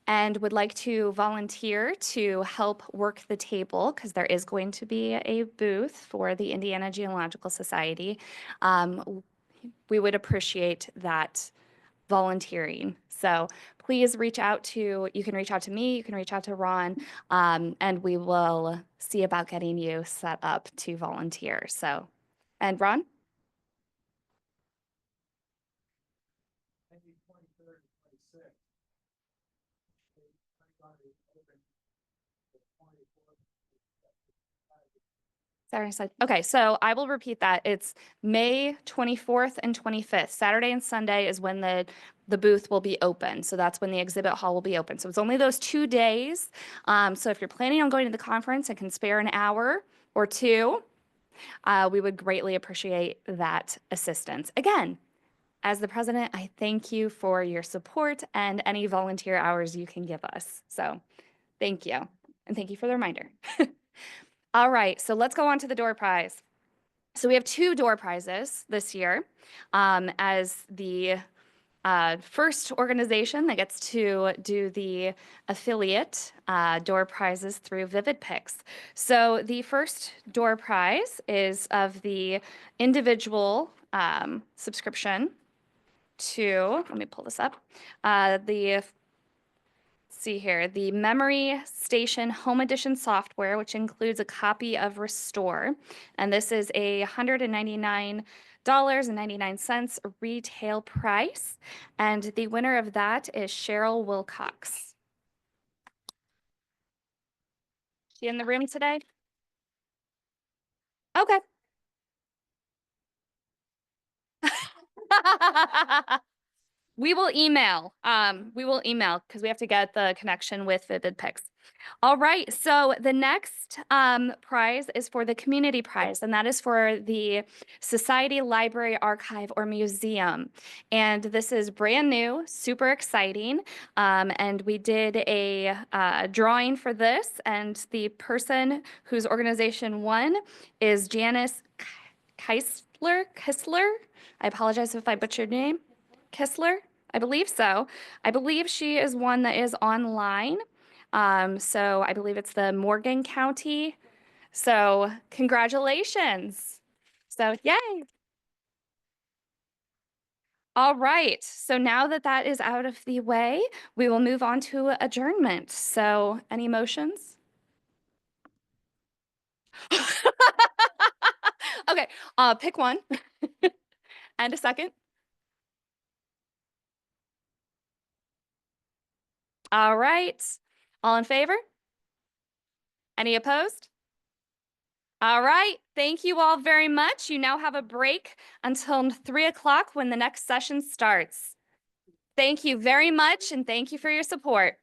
and would like to volunteer to help work the table, because there is going to be a booth for the Indiana Genealogical Society, we would appreciate that volunteering. So please reach out to, you can reach out to me, you can reach out to Ron, and we will see about getting you set up to volunteer. So, and Ron? Saturday, Sunday. Okay, so I will repeat that. It's May 24th and 25th. Saturday and Sunday is when the booth will be open. So that's when the exhibit hall will be open. So it's only those 2 days. So if you're planning on going to the conference and can spare an hour or two, we would greatly appreciate that assistance. Again, as the president, I thank you for your support and any volunteer hours you can give us. So thank you. And thank you for the reminder. All right, so let's go on to the door prize. So we have 2 door prizes this year as the first organization that gets to do the affiliate door prizes through Vivid Picks. So the first door prize is of the individual subscription to, let me pull this up, see here, the Memory Station Home Edition software, which includes a copy of Restore. And this is a $199.99 retail price. And the winner of that is Cheryl Wilcox. She in the room today? Okay. We will email because we have to get the connection with Vivid Picks. All right, so the next prize is for the community prize, and that is for the Society Library Archive or Museum. And this is brand new, super exciting. And we did a drawing for this, and the person whose organization won is Janice Kistler. I apologize if I butchered your name. Kistler? I believe so. I believe she is one that is online. So I believe it's the Morgan County. So congratulations. So yay. All right. So now that that is out of the way, we will move on to adjournment. So any motions? Okay, pick one. And a second. All right. All in favor? Any opposed? All right. Thank you all very much. You now have a break until 3 o'clock when the next session starts. Thank you very much, and thank you for your support.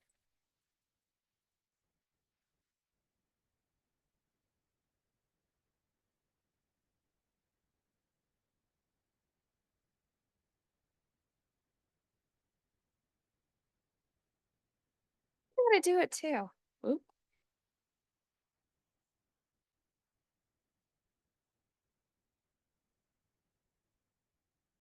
I'm gonna do it too. Oop.